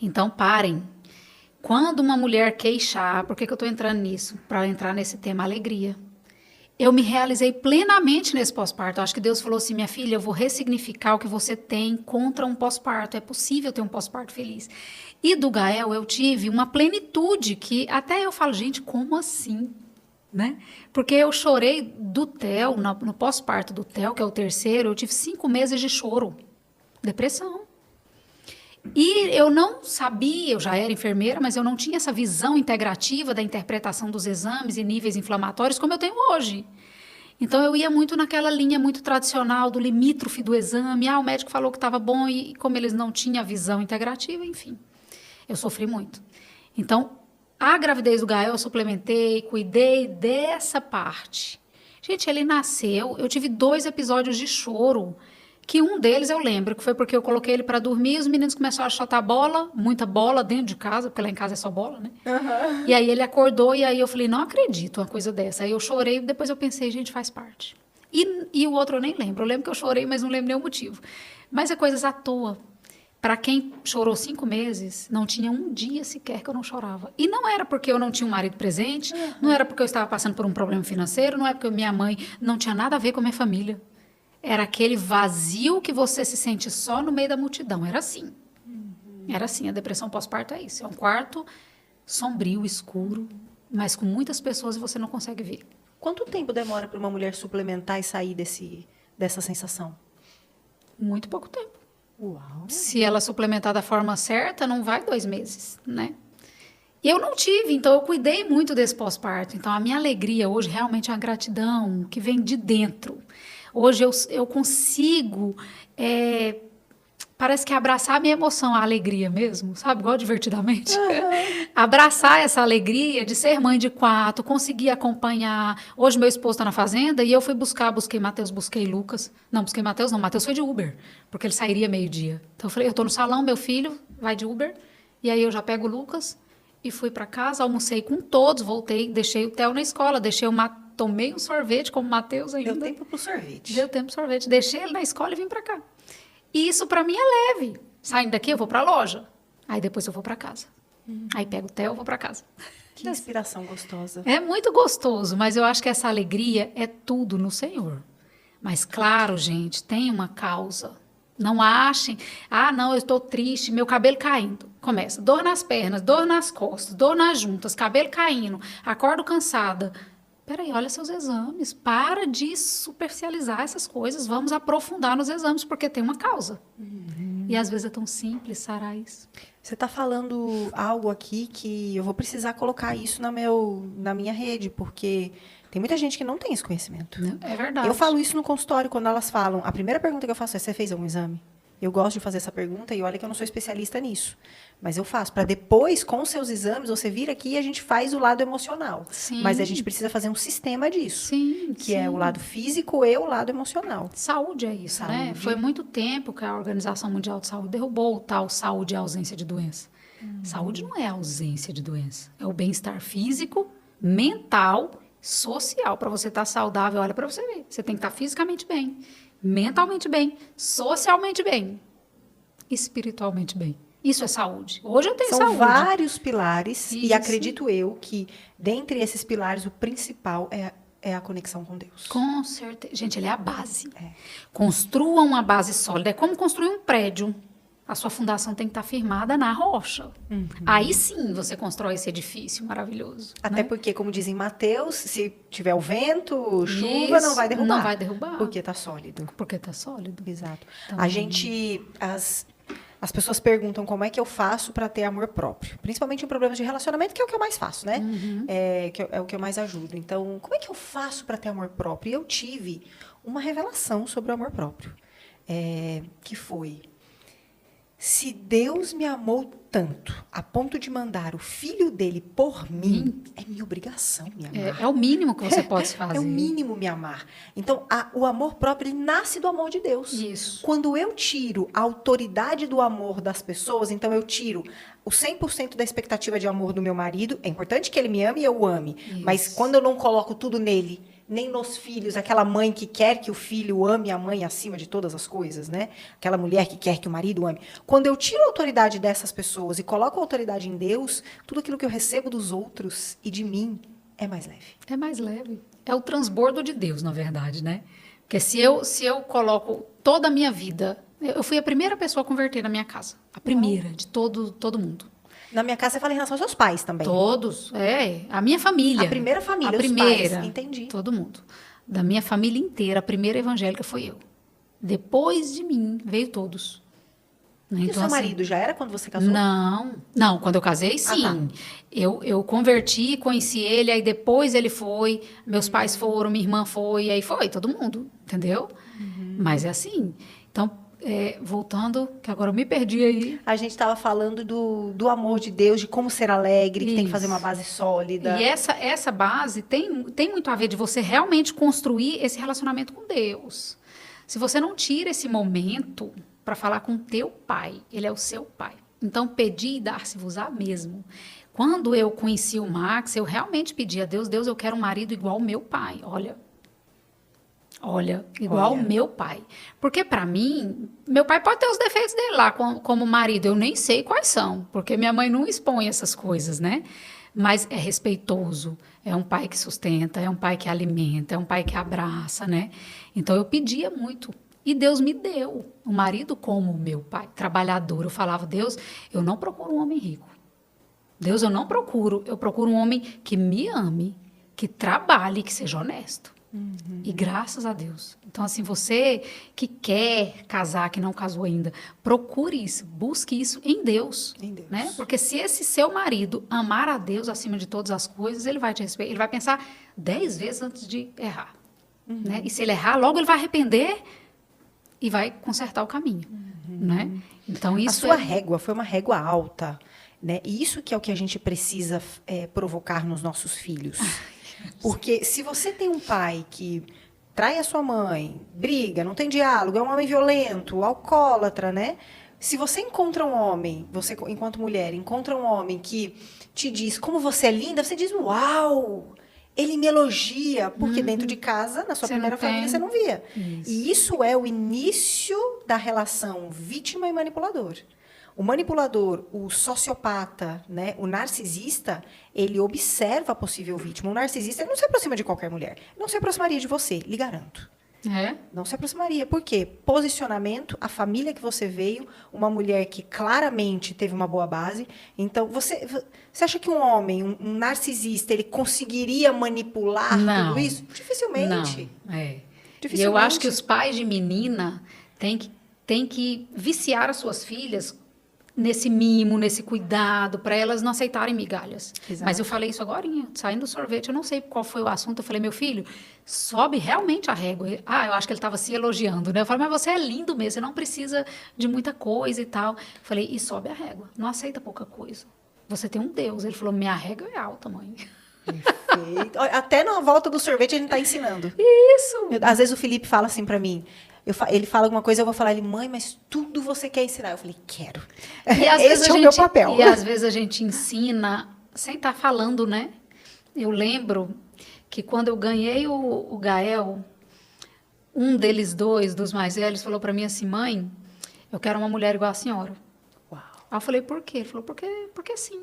Então, parem. Quando uma mulher queixar, por que eu estou entrando nisso? Para entrar nesse tema alegria. Eu me realizei plenamente nesse pós-parto. Acho que Deus falou assim, minha filha, eu vou ressignificar o que você tem contra um pós-parto. É possível ter um pós-parto feliz. E do Gael eu tive uma plenitude que até eu falo, gente, como assim? Né? Porque eu chorei do Theo, no pós-parto do Theo, que é o 3º, eu tive 5 meses de choro. Depressão. E eu não sabia, eu já era enfermeira, mas eu não tinha essa visão integrativa da interpretação dos exames e níveis inflamatórios como eu tenho hoje. Então, eu ia muito naquela linha muito tradicional do limítrofe do exame. O médico falou que estava bom e como eles não tinham a visão integrativa, enfim, eu sofri muito. Então, a gravidez do Gael eu suplementei, cuidei dessa parte. Gente, ele nasceu, eu tive 2 episódios de choro, que um deles eu lembro, que foi porque eu coloquei ele para dormir e os meninos começaram a chutar bola, muita bola dentro de casa, porque lá em casa é só bola, né? E aí ele acordou e aí eu falei, não acredito uma coisa dessa. Aí eu chorei, depois eu pensei, gente, faz parte. E o outro eu nem lembro. Eu lembro que eu chorei, mas não lembro nem o motivo. Mas é coisas à toa. Para quem chorou 5 meses, não tinha um dia sequer que eu não chorava. E não era porque eu não tinha um marido presente, não era porque eu estava passando por um problema financeiro, não é porque minha mãe não tinha nada a ver com a minha família. Era aquele vazio que você se sente só no meio da multidão. Era assim. Era assim. A depressão pós-parto é isso. É um quarto sombrio, escuro, mas com muitas pessoas e você não consegue ver. Quanto tempo demora para uma mulher suplementar e sair dessa sensação? Muito pouco tempo. Uau. Se ela suplementar da forma certa, não vai 2 meses, né? E eu não tive, então eu cuidei muito desse pós-parto. Então a minha alegria hoje realmente é uma gratidão que vem de dentro. Hoje eu consigo, parece que abraçar a minha emoção, a alegria mesmo, sabe? Igual divertidamente. Abraçar essa alegria de ser mãe de 4, conseguir acompanhar. Hoje meu esposo está na fazenda e eu busquei Matheus, busquei Lucas. Não, busquei Matheus não, Matheus foi de Uber, porque ele sairia meio-dia. Então eu falei, eu estou no salão, meu filho vai de Uber, e aí eu já pego o Lucas e fui para casa, almocei com todos, voltei, deixei o Theo na escola, tomei um sorvete como o Matheus ainda. Deu tempo pro sorvete. Deu tempo pro sorvete. Deixei ele na escola e vim para cá. E isso para mim é leve. Saindo daqui, eu vou para a loja. Aí depois eu vou para casa. Aí pego o Theo, eu vou para casa. Que inspiração gostosa. É muito gostoso, mas eu acho que essa alegria é tudo no Senhor. Mas claro, gente, tem uma causa. Não achem, não, eu estou triste, meu cabelo caindo. Começa, dor nas pernas, dor nas costas, dor nas juntas, cabelo caindo, acordo cansada. Peraí, olha seus exames, para de superficializar essas coisas, vamos aprofundar nos exames, porque tem uma causa. E às vezes é tão simples sarar isso. Você está falando algo aqui que eu vou precisar colocar isso na minha rede, porque tem muita gente que não tem esse conhecimento. É verdade. Eu falo isso no consultório, quando elas falam. A primeira pergunta que eu faço é: você fez algum exame? Eu gosto de fazer essa pergunta e olha que eu não sou especialista nisso. Mas eu faço, para depois, com os seus exames, você vir aqui e a gente faz o lado emocional. Sim. Mas a gente precisa fazer um sistema disso. Sim, que é o lado físico e o lado emocional. Saúde é isso, Saúde. né? Foi muito tempo que a Organização Mundial de Saúde derrubou o tal saúde e ausência de doença. Saúde não é ausência de doença. É o bem-estar físico, mental, social. Para você estar saudável, olha para você ver. Você tem que estar fisicamente bem, mentalmente bem, socialmente bem, espiritualmente bem. Isso é saúde. Hoje eu tenho São saúde. São vários pilares. Isso. E acredito eu que, dentre esses pilares, o principal é a conexão com Deus. Com certeza. Gente, ele é a base. Construa uma base sólida. É como construir um prédio. A sua fundação tem que estar firmada na rocha. Aí sim você constrói esse edifício maravilhoso. Até porque, como dizem Mateus, se tiver o vento, chuva, Isso, não vai derrubar. não vai derrubar. Porque está sólido. Porque está sólido. Exato. Então, As pessoas perguntam como é que eu faço para ter amor próprio. Principalmente em problemas de relacionamento, que é o que eu mais faço, né? É o que eu mais ajudo. Então, como é que eu faço para ter amor próprio? E eu tive uma revelação sobre o amor próprio. Que foi: se Deus me amou tanto, a ponto de mandar o filho dele por mim, é minha obrigação me amar. É o mínimo que você pode fazer. É o mínimo me amar. Então, o amor próprio, ele nasce do amor de Deus. Isso. Quando eu tiro a autoridade do amor das pessoas, então eu tiro o 100% da expectativa de amor do meu marido. É importante que ele me ame e eu o ame. Isso. Mas quando eu não coloco tudo nele, nem nos filhos, aquela mãe que quer que o filho ame a mãe acima de todas as coisas, né? Aquela mulher que quer que o marido ame. Quando eu tiro a autoridade dessas pessoas e coloco a autoridade em Deus, tudo aquilo que eu recebo dos outros e de mim é mais leve. É mais leve. É o transbordo de Deus, na verdade, né? Porque se eu coloco toda a minha vida... Eu fui a primeira pessoa a converter na minha casa. A primeira, de todo mundo. Na minha casa, você fala em relação aos seus pais também. Todos, a minha família. A primeira família, a os primeira, pais, entendi. Todo mundo. Da minha família inteira, a primeira evangélica foi eu. Depois de mim, veio todos. E o seu marido já era quando você casou? Não, quando eu casei, sim. Tá. Eu converti, conheci ele, aí depois ele foi, meus pais foram, minha irmã foi, aí foi, todo mundo, entendeu? Mas é assim. Então, voltando, que agora eu me perdi aí. A gente estava falando do amor de Deus, de como ser alegre, que tem que fazer uma base sólida. E essa base tem muito a ver de você realmente construir esse relacionamento com Deus. Se você não tira esse momento para falar com teu pai, ele é o seu pai. Então, pedir e dar-se-vos-á mesmo. Quando eu conheci o Max, eu realmente pedi a Deus, eu quero um marido igual ao meu pai. Olha, igual ao meu pai. Porque, para mim, meu pai pode ter os defeitos dele lá como marido. Eu nem sei quais são, porque minha mãe não expõe essas coisas, né? Mas é respeitoso, é um pai que sustenta, é um pai que alimenta, é um pai que abraça, né? Então, eu pedia muito. E Deus me deu um marido como o meu pai, trabalhador. Eu falava: Deus, eu não procuro um homem rico. Deus, eu procuro um homem que me ame, que trabalhe, que seja honesto. E graças a Deus. Então, assim, você que quer casar, que não casou ainda, procure isso, busque isso em Deus. Né? Porque se esse seu marido amar a Deus acima de todas as coisas, ele vai te respeitar, ele vai pensar 10 vezes antes de errar. Né? E se ele errar, logo ele vai arrepender e vai consertar o caminho. Né? Então, isso a sua régua foi uma régua alta. Né? E isso que é o que a gente precisa provocar nos nossos filhos. Porque se você tem um pai que trai a sua mãe, briga, não tem diálogo, é um homem violento, alcoólatra, né? Se você encontra um homem, você enquanto mulher, encontra um homem que te diz como você é linda, você diz: uau! Ele me elogia, porque dentro de casa, na sua primeira família, você não via. Isso. E isso é o início da relação vítima e manipulador. O manipulador, o sociopata, né, o narcisista, ele observa a possível vítima. O narcisista ele não se aproxima de qualquer mulher. Não se aproximaria de você, lhe garanto. É? Não se aproximaria. Por quê? Posicionamento, a família que você veio, uma mulher que claramente teve uma boa base. Então, você acha que um homem, um narcisista, ele conseguiria manipular tudo isso? Dificilmente. Não, é. Dificilmente. E eu acho que os pais de menina têm que viciar as suas filhas nesse mimo, nesse cuidado, para elas não aceitarem migalhas. Exato. Mas eu falei isso agora, saindo do sorvete, eu não sei qual foi o assunto, eu falei, meu filho, sobe realmente a régua. Eu acho que ele estava se elogiando, né? Eu falei, mas você é lindo mesmo, você não precisa de muita coisa e tal. Eu falei, e sobe a régua, não aceita pouca coisa. Você tem um Deus. Ele falou, minha régua é alta, mãe. Perfeito. Até na volta do sorvete a gente está ensinando. Isso! Às vezes o Felipe fala assim para mim, ele fala alguma coisa, eu vou falar, ele, mãe, mas tudo você quer ensinar. Eu falei, quero. E às vezes Esse é o meu papel. E às vezes a gente ensina sem estar falando, né? Eu lembro que quando eu ganhei o Gael, um deles dois, dos mais velhos, falou para mim assim, mãe, eu quero uma mulher igual a senhora. Uau. Aí eu falei, por quê? Ele falou, porque sim.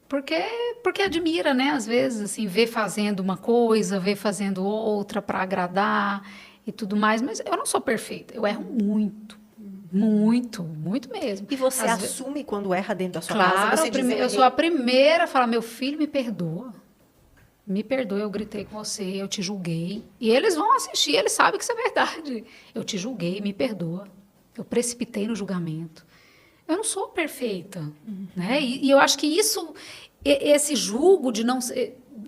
Porque admira, né? Às vezes, assim, vê fazendo uma coisa, vê fazendo outra para agradar e tudo mais. Mas eu não sou perfeita. Eu erro muito. Muito, muito mesmo. E você Às assume quando erra dentro da sua Claro, casa? Você diz, eu sou a primeira a falar, meu filho, me perdoa. Me perdoa, eu gritei com você, eu te julguei. E eles vão assistir, eles sabem que isso é verdade. Eu te julguei, me perdoa. Eu precipitei no julgamento. Eu não sou perfeita, né? E eu acho que esse julgo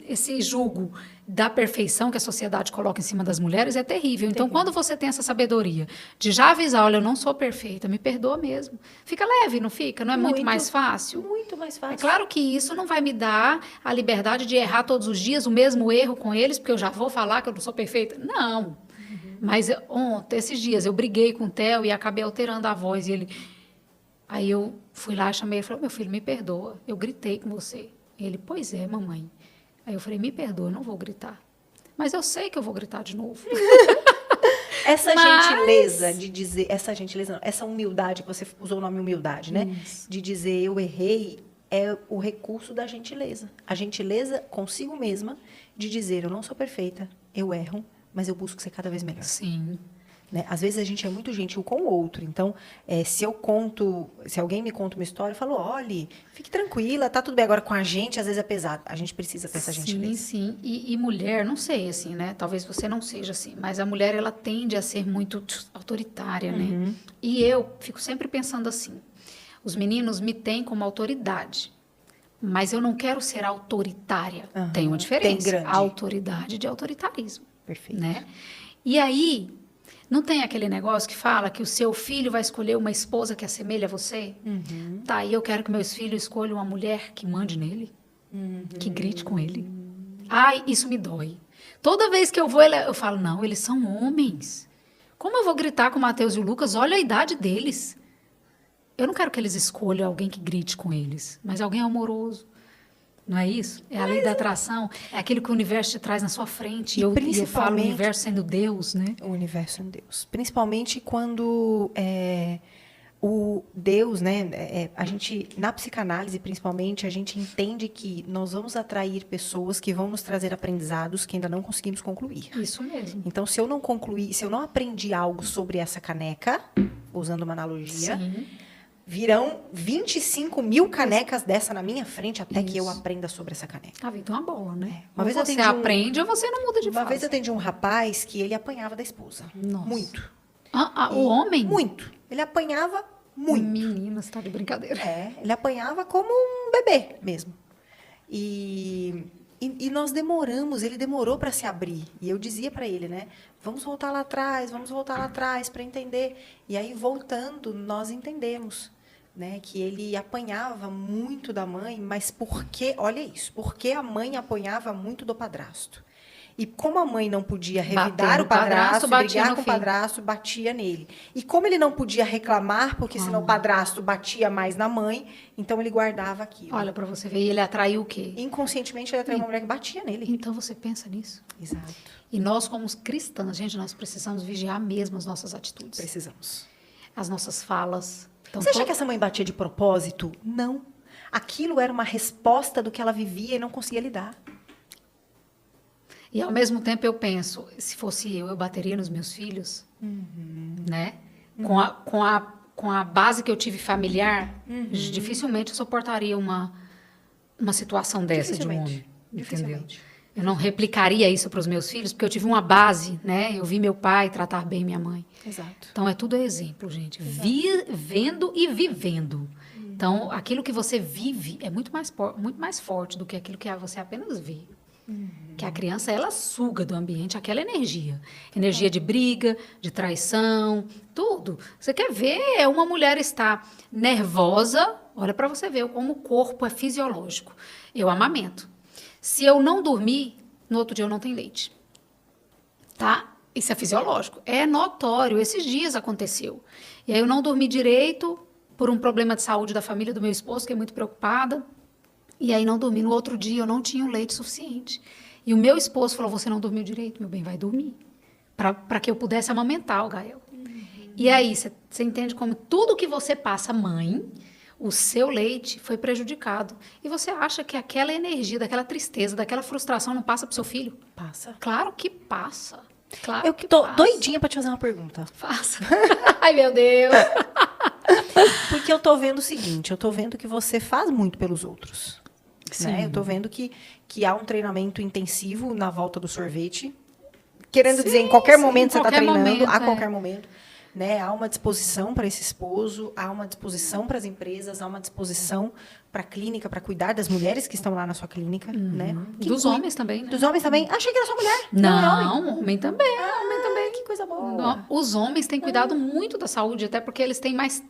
esse julgo da perfeição que a sociedade coloca em cima das mulheres é terrível. Então, quando você tem essa sabedoria de já avisar, olha, eu não sou perfeita, me perdoa mesmo. Fica leve, não fica? Não é muito mais fácil? Muito mais fácil. É claro que isso não vai me dar a liberdade de errar todos os dias o mesmo erro com eles, porque eu já vou falar que eu não sou perfeita. Não. Mas ontem, esses dias, eu briguei com o Theo e acabei alterando a voz. E ele... Aí eu fui lá, chamei ele e falei, meu filho, me perdoa, eu gritei com você. Ele, pois é, mamãe. Aí eu falei, me perdoa, eu não vou gritar. Mas eu sei que eu vou gritar de novo. Gentileza de dizer, essa humildade, que você usou o nome humildade, né? Isso. De dizer eu errei, é o recurso da gentileza. A gentileza consigo mesma de dizer, eu não sou perfeita, eu erro, mas eu busco ser cada vez melhor. Sim. Né? Às vezes a gente é muito gentil com o outro. Então, se alguém me conta uma história, eu falo, olhe, fique tranquila, tá tudo bem. Agora, com a gente, às vezes é pesado. A gente precisa ter essa gentileza. Sim. E mulher, não sei, assim, né? Talvez você não seja assim, mas a mulher, ela tende a ser muito autoritária, né? E eu fico sempre pensando assim, os meninos me têm como autoridade, mas eu não quero ser autoritária. Tem uma diferença. Tem grande. Autoridade de autoritarismo. Perfeito. Né? E aí... Não tem aquele negócio que fala que o seu filho vai escolher uma esposa que assemelha a você? Tá, e eu quero que meus filhos escolham uma mulher que mande nele, que grite com ele. Ai, isso me dói. Toda vez que eu vou, eu falo, não, eles são homens. Como eu vou gritar com o Mateus e o Lucas? Olha a idade deles. Eu não quero que eles escolham alguém que grite com eles, mas alguém amoroso. Não é isso? É a lei da atração. É aquilo que o universo te traz na sua frente. E eu falo o universo sendo Deus, né? O universo sendo Deus. Principalmente quando o Deus, né? A gente, na psicanálise, principalmente, a gente entende que nós vamos atrair pessoas que vão nos trazer aprendizados que ainda não conseguimos concluir. Isso mesmo. Então, se eu não concluir, se eu não aprendi algo sobre essa caneca, usando uma analogia... Sim. Virão 25 mil canecas dessa na minha frente até que eu aprenda sobre essa caneca. A vida é uma bola, né? Uma vez você aprende ou você não muda de fase. Uma vez eu atendi um rapaz que ele apanhava da esposa. Nossa. Muito. O homem? Muito. Ele apanhava muito. Menina, você tá de brincadeira. Ele apanhava como um bebê mesmo. E nós demoramos, ele demorou para se abrir. E eu dizia para ele, né? Vamos voltar lá atrás para entender. E aí, voltando, nós entendemos, né? Que ele apanhava muito da mãe, mas olha isso, porque a mãe apanhava muito do padrasto. E como a mãe não podia revidar o padrasto, brigar com o padrasto, batia nele. E como ele não podia reclamar, porque senão o padrasto batia mais na mãe, então ele guardava aquilo. Olha, para você ver, e ele atraiu o quê? Inconscientemente, ele atraiu uma mulher que batia nele. Então, você pensa nisso? Exato. E nós, como cristãs, gente, nós precisamos vigiar mesmo as nossas atitudes. Precisamos. As nossas falas. Então, Você acha que essa mãe batia de propósito? Não. Aquilo era uma resposta do que ela vivia e não conseguia lidar. E ao mesmo tempo eu penso, se fosse eu bateria nos meus filhos, né? Com a base que eu tive familiar, dificilmente eu suportaria uma situação dessa de um homem. Entendeu? Eu não replicaria isso para os meus filhos, porque eu tive uma base, né? Eu vi meu pai tratar bem minha mãe. Exato. Então, é tudo exemplo, gente. Vendo e vivendo. Então, aquilo que você vive é muito mais forte do que aquilo que você apenas vê. Que a criança, ela suga do ambiente aquela energia. Energia de briga, de traição, tudo. Você quer ver uma mulher estar nervosa, olha para você ver como o corpo é fisiológico. Eu amamento. Se eu não dormir, no outro dia eu não tenho leite. Tá? Isso é fisiológico. É notório. Esses dias aconteceu. E aí eu não dormi direito por um problema de saúde da família do meu esposo, que é muito preocupada. E aí não dormi. No outro dia eu não tinha o leite suficiente. E o meu esposo falou, você não dormiu direito? Meu bem, vai dormir. Para que eu pudesse amamentar o Gael. E aí, você entende como tudo que você passa, mãe, o seu leite foi prejudicado. E você acha que aquela energia, daquela tristeza, daquela frustração não passa pro seu filho? Passa. Claro que passa. Claro Eu que tô passa. doidinha pra te fazer uma pergunta. Faça. Ai, meu Deus. Porque eu tô vendo o seguinte, eu tô vendo que você faz muito pelos outros. Né? Eu tô vendo que há um treinamento intensivo na volta do sorvete. Querendo dizer, em qualquer momento você está treinando, momento, a qualquer momento. Né? Há uma disposição para esse esposo, há uma disposição para as empresas, há uma disposição para a clínica, para cuidar das mulheres que estão lá na sua clínica. Né? Dos homens também, né? Dos homens também? Achei que era só mulher. Não, homem também. Homem também. Que coisa boa. Não, os homens têm cuidado muito da saúde, até porque eles têm mais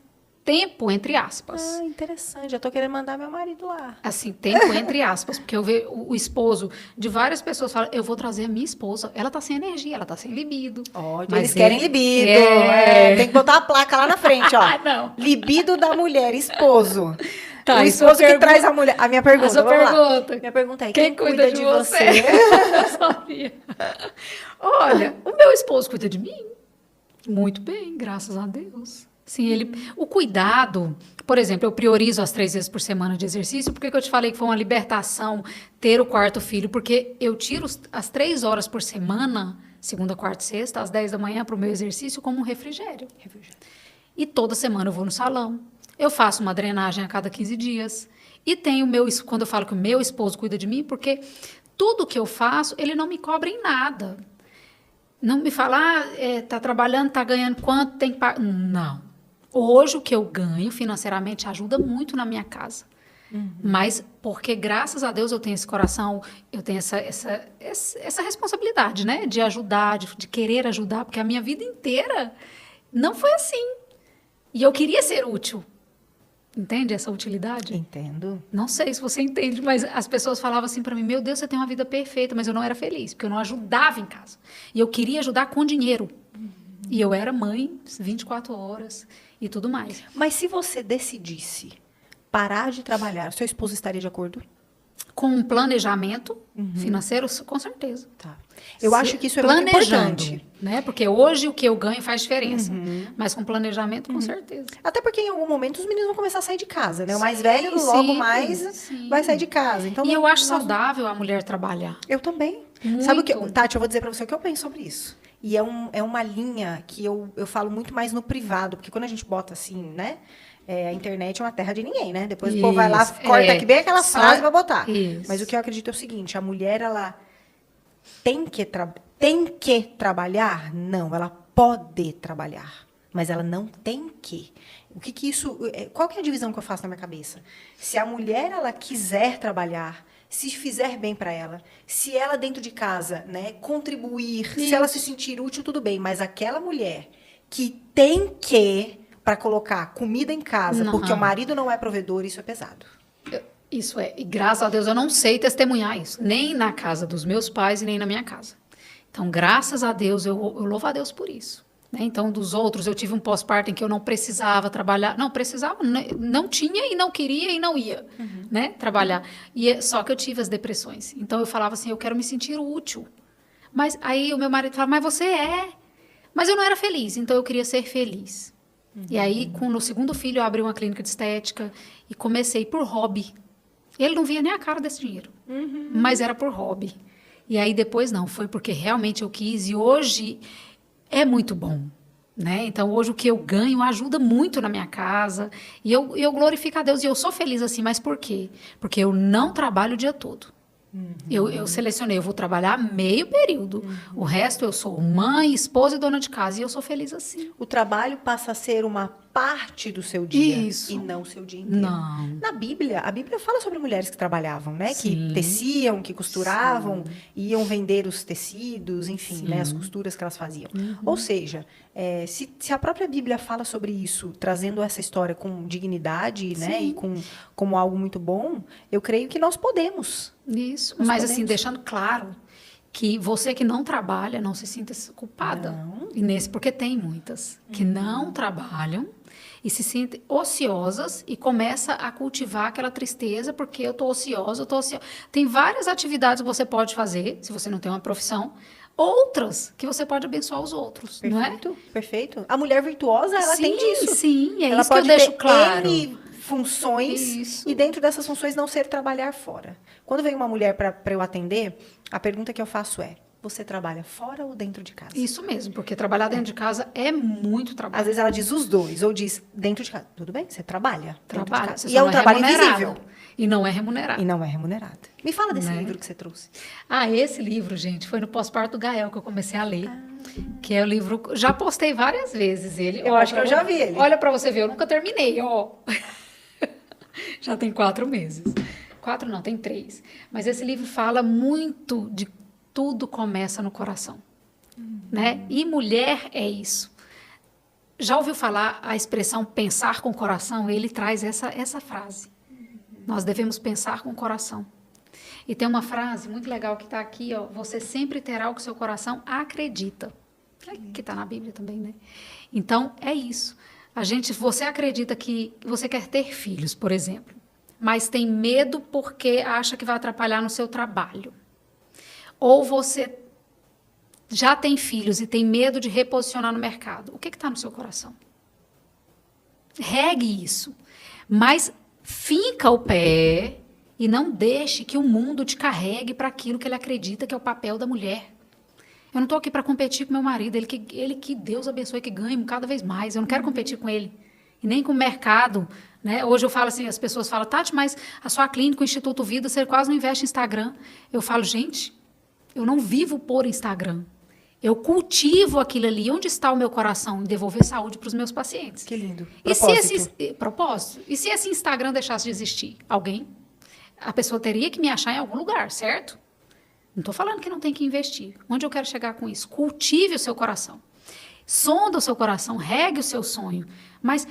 tempo, entre aspas. Ah, interessante. Já tô querendo mandar meu marido lá. Assim, tempo entre aspas, porque eu vejo o esposo de várias pessoas falam, eu vou trazer a minha esposa, ela tá sem energia, ela tá sem libido. Mas eles querem libido. Tem que botar a placa lá na frente, ó. Não. Libido da mulher, esposo. Tá, o esposo que traz a mulher. A minha pergunta, vamos lá. Minha pergunta é, quem cuida de você? Eu sabia. Olha, o meu esposo cuida de mim muito bem, graças a Deus. Sim, o cuidado, por exemplo, eu priorizo as 3 vezes por semana de exercício. Por que eu te falei que foi uma libertação ter o 4º filho? Porque eu tiro as 3 horas por semana, segunda, quarta e sexta, às 10 da manhã, para o meu exercício como um refrigério. E toda semana eu vou no salão. Eu faço uma drenagem a cada 15 dias. E tenho quando eu falo que o meu esposo cuida de mim, porque tudo que eu faço, ele não me cobra em nada. Não me fala, tá trabalhando, tá ganhando quanto, tem que pagar. Não. Hoje, o que eu ganho financeiramente ajuda muito na minha casa. Mas porque, graças a Deus, eu tenho esse coração, eu tenho essa responsabilidade, né? De ajudar, de querer ajudar, porque a minha vida inteira não foi assim. E eu queria ser útil. Entende essa utilidade? Entendo. Não sei se você entende, mas as pessoas falavam assim para mim, meu Deus, você tem uma vida perfeita, mas eu não era feliz, porque eu não ajudava em casa. E eu queria ajudar com dinheiro. E eu era mãe 24 horas e tudo mais. Mas se você decidisse parar de trabalhar, seu esposo estaria de acordo? Com um planejamento financeiro, com certeza. Tá. Eu acho que isso é muito importante. Né? Porque hoje o que eu ganho faz diferença. Mas com planejamento, com certeza. Até porque em algum momento os meninos vão começar a sair de casa, né? O mais velho, logo mais, vai sair de casa. Então, e eu acho saudável a mulher trabalhar. Eu também. Muito. Sabe o que, Tati, eu vou dizer pra você o que eu penso sobre isso. E é uma linha que eu falo muito mais no privado, porque quando a gente bota assim, né? A internet é uma terra de ninguém, né? Depois o povo vai lá, corta aqui bem aquela frase pra botar. Isso. Mas o que eu acredito é o seguinte, a mulher, ela tem que trabalhar? Não, ela pode trabalhar, mas ela não tem que. Qual que é a divisão que eu faço na minha cabeça? Se a mulher, ela quiser trabalhar, se fizer bem para ela, se ela dentro de casa, né, contribuir, se ela se sentir útil, tudo bem, mas aquela mulher que tem que para colocar comida em casa, porque o marido não é provedor, isso é pesado. Isso é, e graças a Deus eu não sei testemunhar isso, nem na casa dos meus pais e nem na minha casa. Então, graças a Deus, eu louvo a Deus por isso. Né? Então, dos outros, eu tive um pós-parto em que eu não precisava trabalhar. Não, precisava, não tinha e não queria e não ia né, trabalhar. Só que eu tive as depressões. Então, eu falava assim, eu quero me sentir útil. Mas aí o meu marido falava, mas você é. Mas eu não era feliz, então eu queria ser feliz. E aí, no segundo filho, eu abri uma clínica de estética e comecei por hobby. Ele não via nem a cara desse dinheiro, mas era por hobby. E aí depois não, foi porque realmente eu quis e hoje é muito bom, né? Então hoje o que eu ganho ajuda muito na minha casa e eu glorifico a Deus e eu sou feliz assim, mas por quê? Porque eu não trabalho o dia todo. Eu selecionei, eu vou trabalhar meio período. O resto eu sou mãe, esposa e dona de casa. E eu sou feliz assim. O trabalho passa a ser uma parte do seu dia. Isso. E não o seu dia inteiro. Não. Na Bíblia, a Bíblia fala sobre mulheres que trabalhavam, né? Sim. Que teciam, que costuravam, iam vender os tecidos, enfim, né? As costuras que elas faziam. Ou seja, se a própria Bíblia fala sobre isso, trazendo essa história com dignidade, né? E como algo muito bom, eu creio que nós podemos. Isso. Nós Mas podemos. assim, deixando claro que você que não trabalha, não se sinta culpada. Não. E porque tem muitas que não trabalham e se sentem ociosas e começa a cultivar aquela tristeza porque eu estou ociosa, Tem várias atividades que você pode fazer, se você não tem uma profissão, outras que você pode abençoar os outros, não é? Perfeito, perfeito. A mulher virtuosa, ela tem disso. Sim, é ela isso que eu pode deixo ter claro. N funções Isso. e dentro dessas funções não ser trabalhar fora. Quando vem uma mulher para eu atender, a pergunta que eu faço é: você trabalha fora ou dentro de casa? Isso mesmo, porque trabalhar dentro de casa é muito trabalho. Às vezes ela diz os dois, ou diz dentro de casa. Tudo bem, você trabalha dentro de Trabalho. casa. Você E é só um não trabalho remunerado. invisível. E não é remunerado. E não é remunerado. Me fala desse Né? livro que você trouxe. Esse livro, gente, foi no pós-parto do Gael que eu comecei a ler. Que é o livro... Já postei várias vezes ele. Eu acho que eu já vi ele. Olha pra você ver, eu nunca terminei, ó. Já tem 4 meses. 4 não, tem 3. Mas esse livro fala muito de tudo começa no coração. Né? E mulher é isso. Já ouviu falar a expressão pensar com o coração? Ele traz essa frase. Nós devemos pensar com o coração. E tem uma frase muito legal que está aqui, ó. Você sempre terá o que seu coração acredita. Que está na Bíblia também, né? Então, é isso. Você acredita que você quer ter filhos, por exemplo, mas tem medo porque acha que vai atrapalhar no seu trabalho. Ou você já tem filhos e tem medo de reposicionar no mercado. O que está no seu coração? Regue isso. Mas finca o pé e não deixe que o mundo te carregue para aquilo que ele acredita que é o papel da mulher. Eu não estou aqui para competir com meu marido, ele que Deus abençoe, que ganhe cada vez mais. Eu não quero competir com ele, e nem com o mercado. Né? Hoje eu falo assim, as pessoas falam, Tati, mas a sua clínica, o Instituto Vida, você quase não investe em Instagram. Eu falo, gente, eu não vivo por Instagram. Eu cultivo aquilo ali. Onde está o meu coração? Em devolver saúde para os meus pacientes. Que lindo. Propósito. E se esse Instagram deixasse de existir? A pessoa teria que me achar em algum lugar, certo? Não estou falando que não tem que investir. Onde eu quero chegar com isso? Cultive o seu coração. Sonda o seu coração, regue o seu sonho. Mas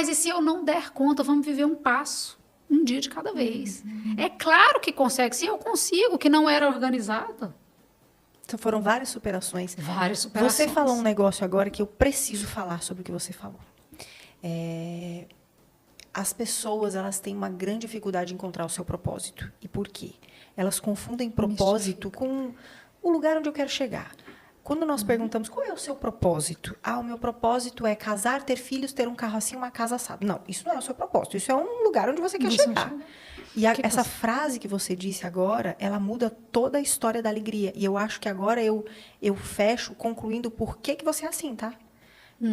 e se eu não der conta, vamos viver um passo. Um dia de cada vez. É claro que consegue. Se eu consigo, que não era organizada. Então foram várias superações. Várias superações. Você falou um negócio agora que eu preciso falar sobre o que você falou. As pessoas, elas têm uma grande dificuldade em encontrar o seu propósito. E por quê? Elas confundem propósito com o lugar onde eu quero chegar. Quando nós perguntamos qual é o seu propósito? O meu propósito é casar, ter filhos, ter um carro assim, uma casa assada. Não, isso não é o seu propósito. Isso é um lugar onde você quer chegar. E essa frase que você disse agora, ela muda toda a história da alegria. E eu acho que agora eu fecho concluindo por que você é assim, tá?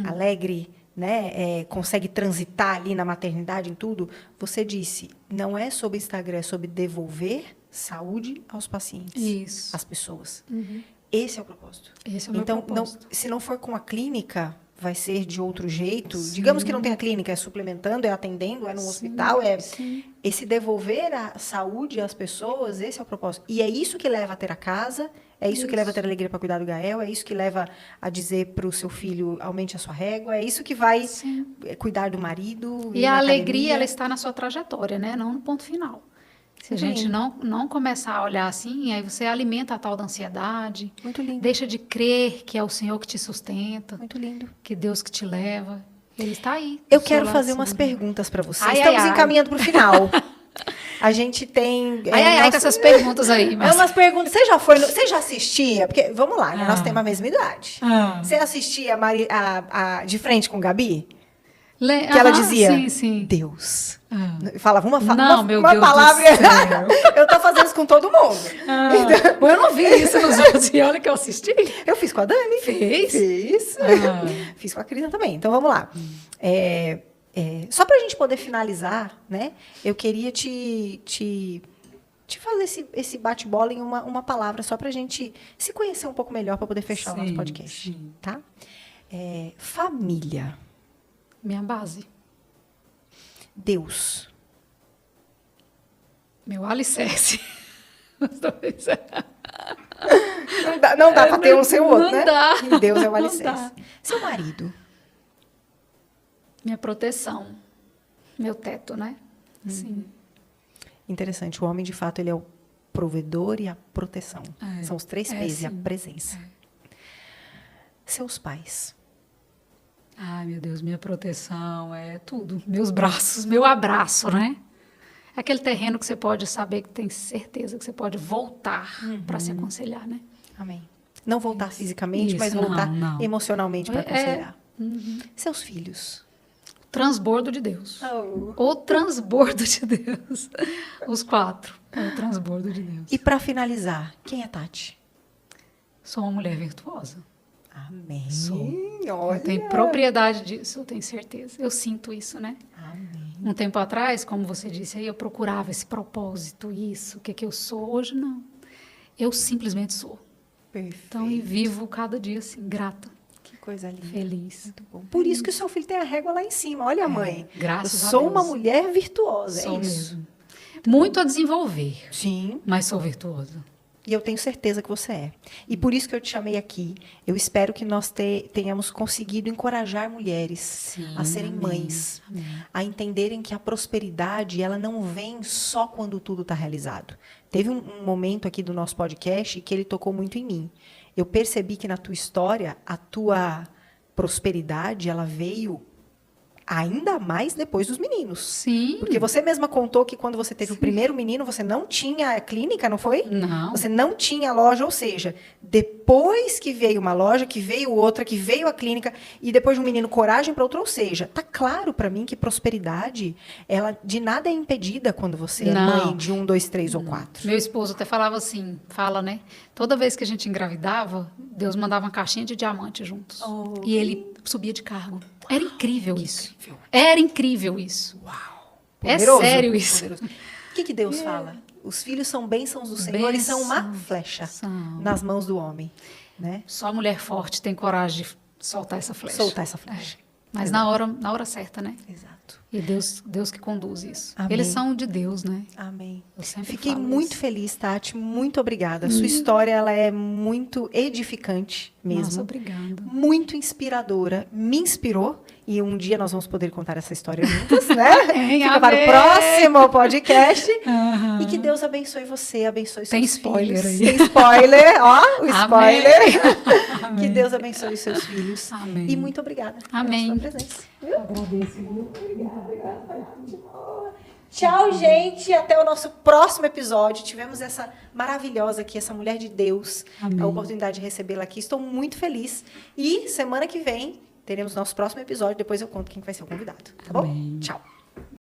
Alegre, né? Consegue transitar ali na maternidade, em tudo. Você disse, não é sobre Instagram, é sobre devolver saúde aos pacientes. Isso. Às pessoas. Esse é o propósito. Esse é o meu propósito. Se não for com a clínica, vai ser de outro jeito. Sim. Digamos que não tem a clínica, é suplementando, é atendendo, é no hospital, esse devolver a saúde às pessoas, esse é o propósito. E é isso que leva a ter a casa, é isso que leva a ter alegria para cuidar do Gael, é isso que leva a dizer para o seu filho, aumente a sua régua, é isso que vai cuidar do marido. E a alegria, ela está na sua trajetória, né? Não no ponto final. Se a gente não começar a olhar assim, aí você alimenta a tal da ansiedade. Muito lindo. Deixa de crer que é o Senhor que te sustenta. Muito lindo. Que Deus que te leva. Ele está aí. Eu quero fazer umas perguntas para você. Estamos encaminhando para o final. A gente tem... com essas perguntas aí. Mas... umas perguntas. Você já assistia? Porque, vamos lá, né? Nós temos a mesma idade. Você assistia De Frente com Gabi? Que ela dizia, sim, sim. Deus. Ah. Falava uma Meu uma Deus palavra. do céu. Eu tô fazendo isso com todo mundo. Então, eu não vi isso nos outros, e olha que eu assisti. Eu fiz com a Dani. Fez? Fiz. Ah. Fiz com a Crisa também. Então, vamos lá. Só para a gente poder finalizar, né? Eu queria te fazer esse bate-bola em uma palavra, só para a gente se conhecer um pouco melhor, para poder fechar o nosso podcast. Sim. Tá? Família. Minha base. Deus. Meu alicerce. Não dá para ter um sem o outro, né? Não dá. E Deus é o Não alicerce. dá. Seu marido. Minha proteção. Meu teto, né? Sim. Interessante. O homem, de fato, ele é o provedor e a proteção. São os 3 P's e a sim. presença. Seus pais. Ai, meu Deus, minha proteção é tudo. Meus braços, meu abraço, né? Aquele terreno que você pode saber, que tem certeza que você pode voltar para se aconselhar, né? Amém. Não voltar fisicamente, mas Isso, voltar não. emocionalmente para aconselhar. Seus filhos. Transbordo de Deus. O transbordo de Deus. Os 4. O transbordo de Deus. E para finalizar, quem é Tati? Sou uma mulher virtuosa. Amém. Eu tenho propriedade disso, eu tenho certeza. Eu sinto isso, né? Amém. Um tempo atrás, como você disse, aí eu procurava esse propósito, isso, o que eu sou. Hoje, não. Eu simplesmente sou. Perfeito. Então, e vivo cada dia assim, grata, Que coisa linda. feliz. Muito bom. Por isso que o seu filho tem a régua lá em cima. Olha, mãe. Graças eu a sou Deus. uma mulher virtuosa, Sou é isso? mesmo. Muito a desenvolver, Sim. mas sou virtuosa. E eu tenho certeza que você é. E por isso que eu te chamei aqui. Eu espero que nós tenhamos conseguido encorajar mulheres a serem mães, a entenderem que a prosperidade ela não vem só quando tudo está realizado. Teve um momento aqui do nosso podcast que ele tocou muito em mim. Eu percebi que na tua história, a tua prosperidade ela veio ainda mais depois dos meninos. Sim. Porque você mesma contou que quando você teve o primeiro menino, você não tinha clínica, não foi? Não. Você não tinha loja, ou seja, depois que veio uma loja, que veio outra, que veio a clínica, e depois de um menino, coragem para outra, ou seja, tá claro para mim que prosperidade, ela de nada é impedida quando você é mãe de 1, 2, 3 ou 4. Meu esposo até falava assim, né? Toda vez que a gente engravidava, Deus mandava uma caixinha de diamante juntos. E ele subia de cargo. Era incrível isso. Era incrível isso. Uau! É Poderoso, sério isso. poderoso. O que Deus fala? Os filhos são bênçãos do Senhor e são uma flecha nas mãos do homem. Né? Só a mulher forte tem coragem de soltar essa flecha. Soltar essa flecha. Mas na hora certa, né? Exato. E Deus que conduz isso. Amém. Eles são de Deus, né? Amém. Eu sempre Fiquei falo muito isso. feliz, Tati. Muito obrigada. A sua história ela é muito edificante mesmo. Nossa, obrigada. Muito inspiradora. Me inspirou. E um dia nós vamos poder contar essa história juntas, né? Fica para o Amém. próximo podcast. E que Deus abençoe você, abençoe seus Tem filhos. spoiler aí. Tem spoiler, ó, o Amém. spoiler. Que Amém. Deus abençoe os seus filhos. Amém. E muito obrigada Amém. pela sua presença. Agradeço. Tchau, gente. Até o nosso próximo episódio. Tivemos essa maravilhosa aqui, essa mulher de Deus. Amém. A oportunidade de recebê-la aqui. Estou muito feliz. E semana que vem teremos nosso próximo episódio. Depois eu conto quem vai ser o convidado. Tá bom? Amém. Tchau.